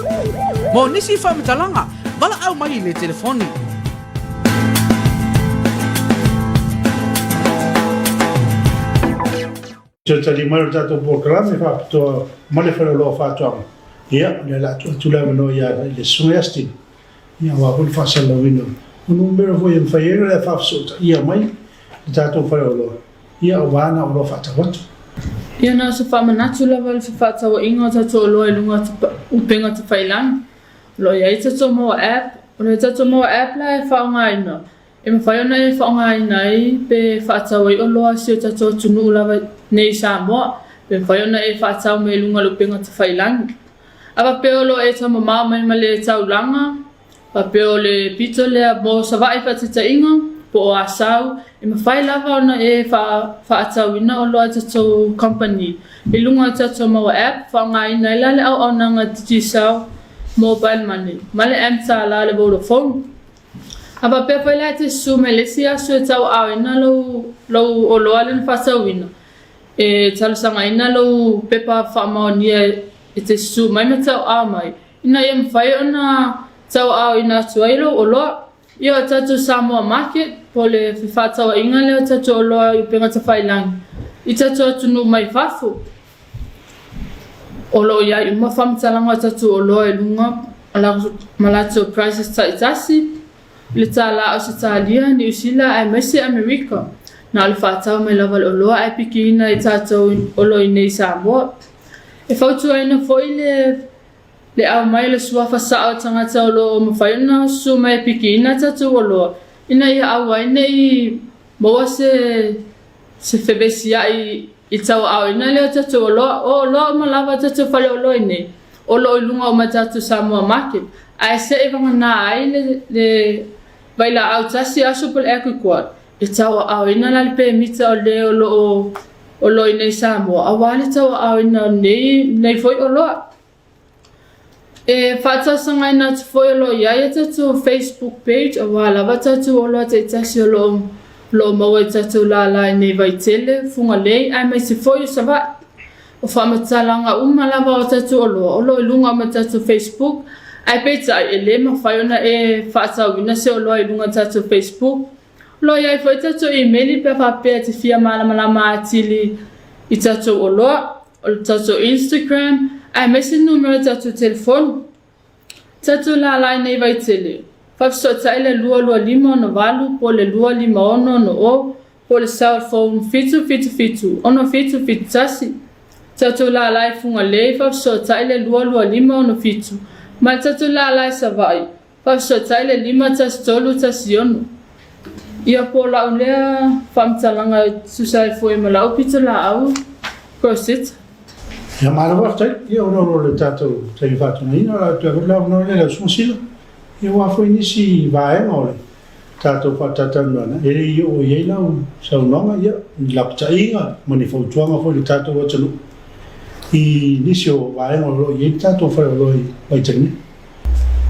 mo nisi fa mtalanga bala au mai le telefoni tali mai tatu programa fa to male fa lo fatu anga ia le la tu la no ya le suesti ia wa bul fa sala wino o numero foi en faiera le fa sota ia mai tatu fa lo ia wana o lo fata wat ia na se fa manatu la val fata o inga tatu lo lunga u penga te failan lo ia tatu mo app o le tatu mo app la fa nga ina e mawhaiona e whaongai nei pe whaatau i oloa si o tato tunu ulawa nei Samoa pe mawhaiona e whaatau me lunga lupenga te whailangi ava pe olo e tama mai le tau langa pa pe o le pito lea mo savai whatita inga po o asau e mawhai lava ona e whaatau ina oloa tato company e lunga tato mawa app whaongai nei lale au onanga digisau mobile money male amta la le Vodafone aba pe pela te sume le sia so tau au ina lo o lo alen fasawina e tala sanga ina lo pepa famonia e te su mai me tau au mai ina yem fai ona tau au ina tuailo o lo yo tatu Samoa market pole fa tau inga le tatu o lo i penga te failang i tatu tunu mai fafu o lo ya i ma fam talanga tatu o lo e lunga ala malato prices taitasi le tala o se talia ni usila ai mesi America na le fatau me lava o lo ai pikina i tatu o lo i nei Samoa e fautu ai na foi le au mai le sua fa sa o tanga tau lo ma faina su mai pikina tatu o lo ina ia au ai nei mo se febesia i tau au ina le tatu o lo ma lava tatu fale o lo ine o lo lunga o ma tatu Samoa market ai se e vanga na ai le baila au tasi aso pol e kuat e tau au ina la pe mita o le o lo ine Samoa awale tau au ina nei foi o lo e fata sanga ina tu foi o lo ia tatu Facebook page awala va tatu o lo te tasi o lo maua tatu la nei vai tele funga lei ai mai se foi sa va o whamatalanga lava o tatu o lo ilunga ma tatu Facebook ai peta e le ma whaiona e whaatawina se o lo ilunga tatu Facebook lo iai foi tatu emaili pe whapea te fia malama atili i tatu o tatu Instagram ai mesi numero tatu telefone tatu la nei vai tele Fafso taile lua lima no valu po le lua lima ono no o po le cell phone fitu ono fitu tasi tatu la lai funga le fafso taile lua lima ono fitu ma tatu la lai savai fafso taile lima tas tolu tasi ono ia po la ulea famtalanga susai foi mala opito la au prosit ya mara tai ia ono le tatu tai fatu na ina tu la no le sonsila e o foi nisi vai ngole tato fatata nana e o ye la sa nonga ia la ptainga mani fo tuanga fo tato o tulu i nisi o vai ngole ye tato fa lo vai tani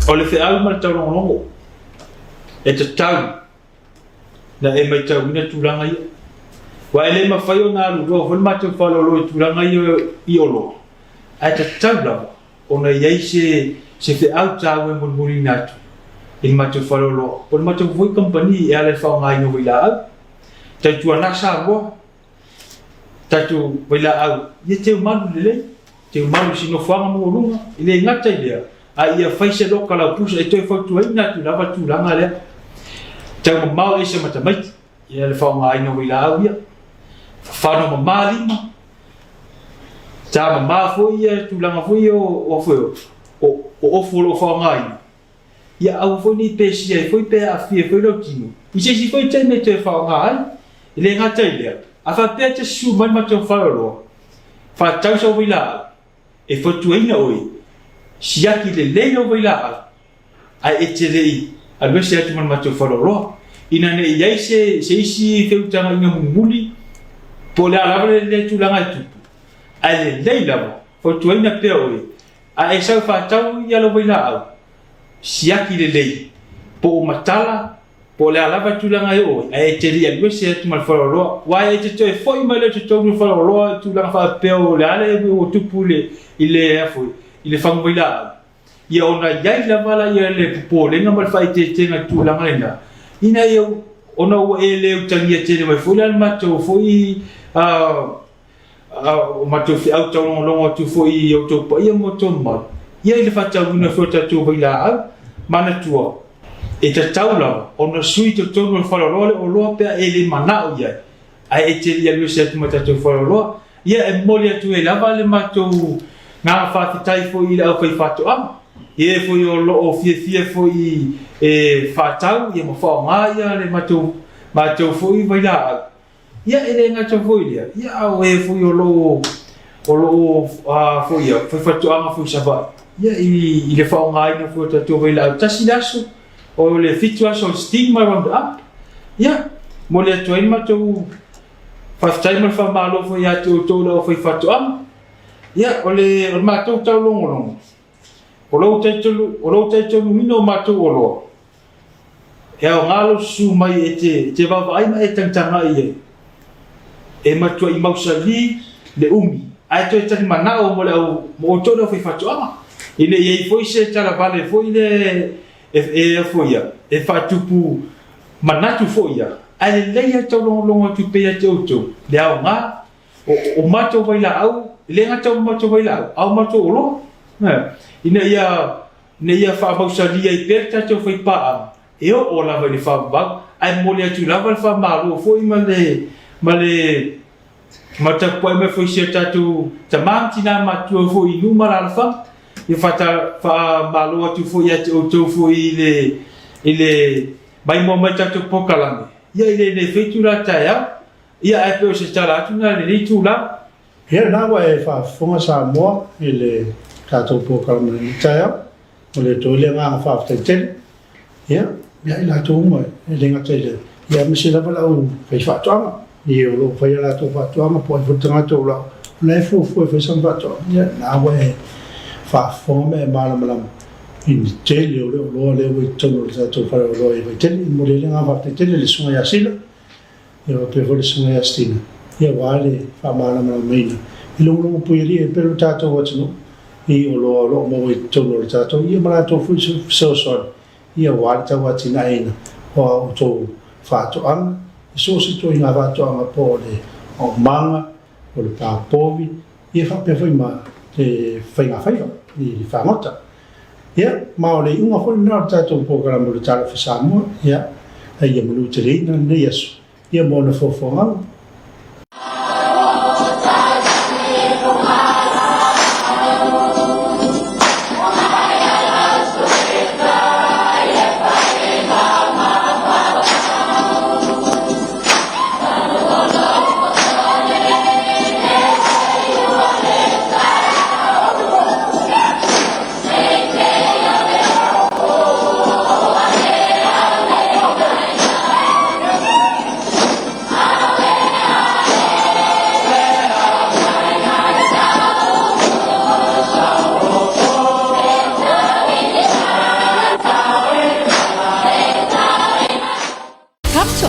o le fe al mal tau no e te tau na e mai tau na tulanga ia wa ele ma fai ona lu go fo ma te fa lo tulanga i o lo a te tau la ona ye se fe au tau e mulmuli natu in matu falolo por matu voi company e ale fa ngai no vila tatu ana sa bo tatu vila au ye te malu le te malu sino fa mo lunga ile ngata ile a ia fa se lo kala pusa e te fa tu ai natu lava tu langa le tau mau e se mata mai e ale fa ngai no vila au ia fa no mali ma ta ma fo ia tu langa fo o fo o fulo fa ngai ia au foi ni pesi foi pe a fie foi lo tino i se si foi te me te fa ngai ile ngata ile a fa pe te su man ma te fa lo fa tau so vila e fo tu ina oi si aki le lo vila a etele a lo se tu man ma te fa lo ina ne ia se si fe utanga ina muli po le ala le tu langa tu ale le la fo tu ina pe oi a e sa fa tau ia lo vila au siaki le lei po matala po le alava tulanga o e te ria lo se tu mal falo wa e te toi foi mai le tu no falo tu la fa pe o le ale o tu pule ile afo ile fa vila ia ona ia la vala ia le po le no mal fa te na tu la malena ina eu ona o ele o tangia te mai foi al mato foi o mato fi auto longo tu foi o to pa ia moto ma ia ile fa tau no fo tu vila mana tua e te taula ona sui te tono falorole o loa pe ele manao ia ai e te ia lo se tu mata tu faloro ia e molia tu e lava le mato nga fa tai fo ila o fai fatu am Ia foi o lo fia foi fatau ia mo fa nga ia le matou foi vai lá. Ia ele nga cho foi ia. Ia o foi o lo foi fatu anga foi saba. Ia i le fa nga ina foi tatu vai lá. Tasilaso o le fitua so stigma round up. Ia mo le toi matou fatai mo fa malo foi ia to lo foi fatu anga. Ia o le matou tau longo. O lo te mino matou o lo. E o ngalo su mai te vavai mai tangtanga ia. E matua i mausali le umi. Ai to tani manao mo le mo todo foi fatuama. Ile ia foi se tala vale foi le foi ia. E fatupu manatu foi ia. Ai le ia to longo tu pe ia to. Le au nga o matou vai la au. Le nga to matou vai la au matou o lo. Ina ia fa mausali ai perta to foi pa. E o lava le fa ba ai mo le tu lava le fa malo foi male mata po me foi se tatu tamam tina matu foi numara alfa e fa malo tu foi at o tu foi ile bai mo mata tu pokala ia ile ne fetura taia ia ai pe se tala tu na le tu la Here na wa fa fonga Samoa ile kato pokala ni taia o le to le nga fa ten ia ya ila tu mo le nga tele ya mi se la bala u fe fa tama ni o lo fa ya la to fa tama po fu tanga to la le fu san fa to ya na wa fa fo me malam in tele o lo we to no za to fa lo e tele mo le nga fa tele le sunga ya sila ya pe vo le sunga ya stina ya wa le fa malam me ilo lo pu ye pe lo ta to wa no i o lo mo we to no za to ya mala to fu so ia wata watina ina o to fato an so se to ina fato an po le o manga o le pa povi ia fa pe foi ma te fainga ni fa mota ia ma o le unha foi na tato programa do Talofa Samoa ia ia manu te rina ne yesu ia mo na fofo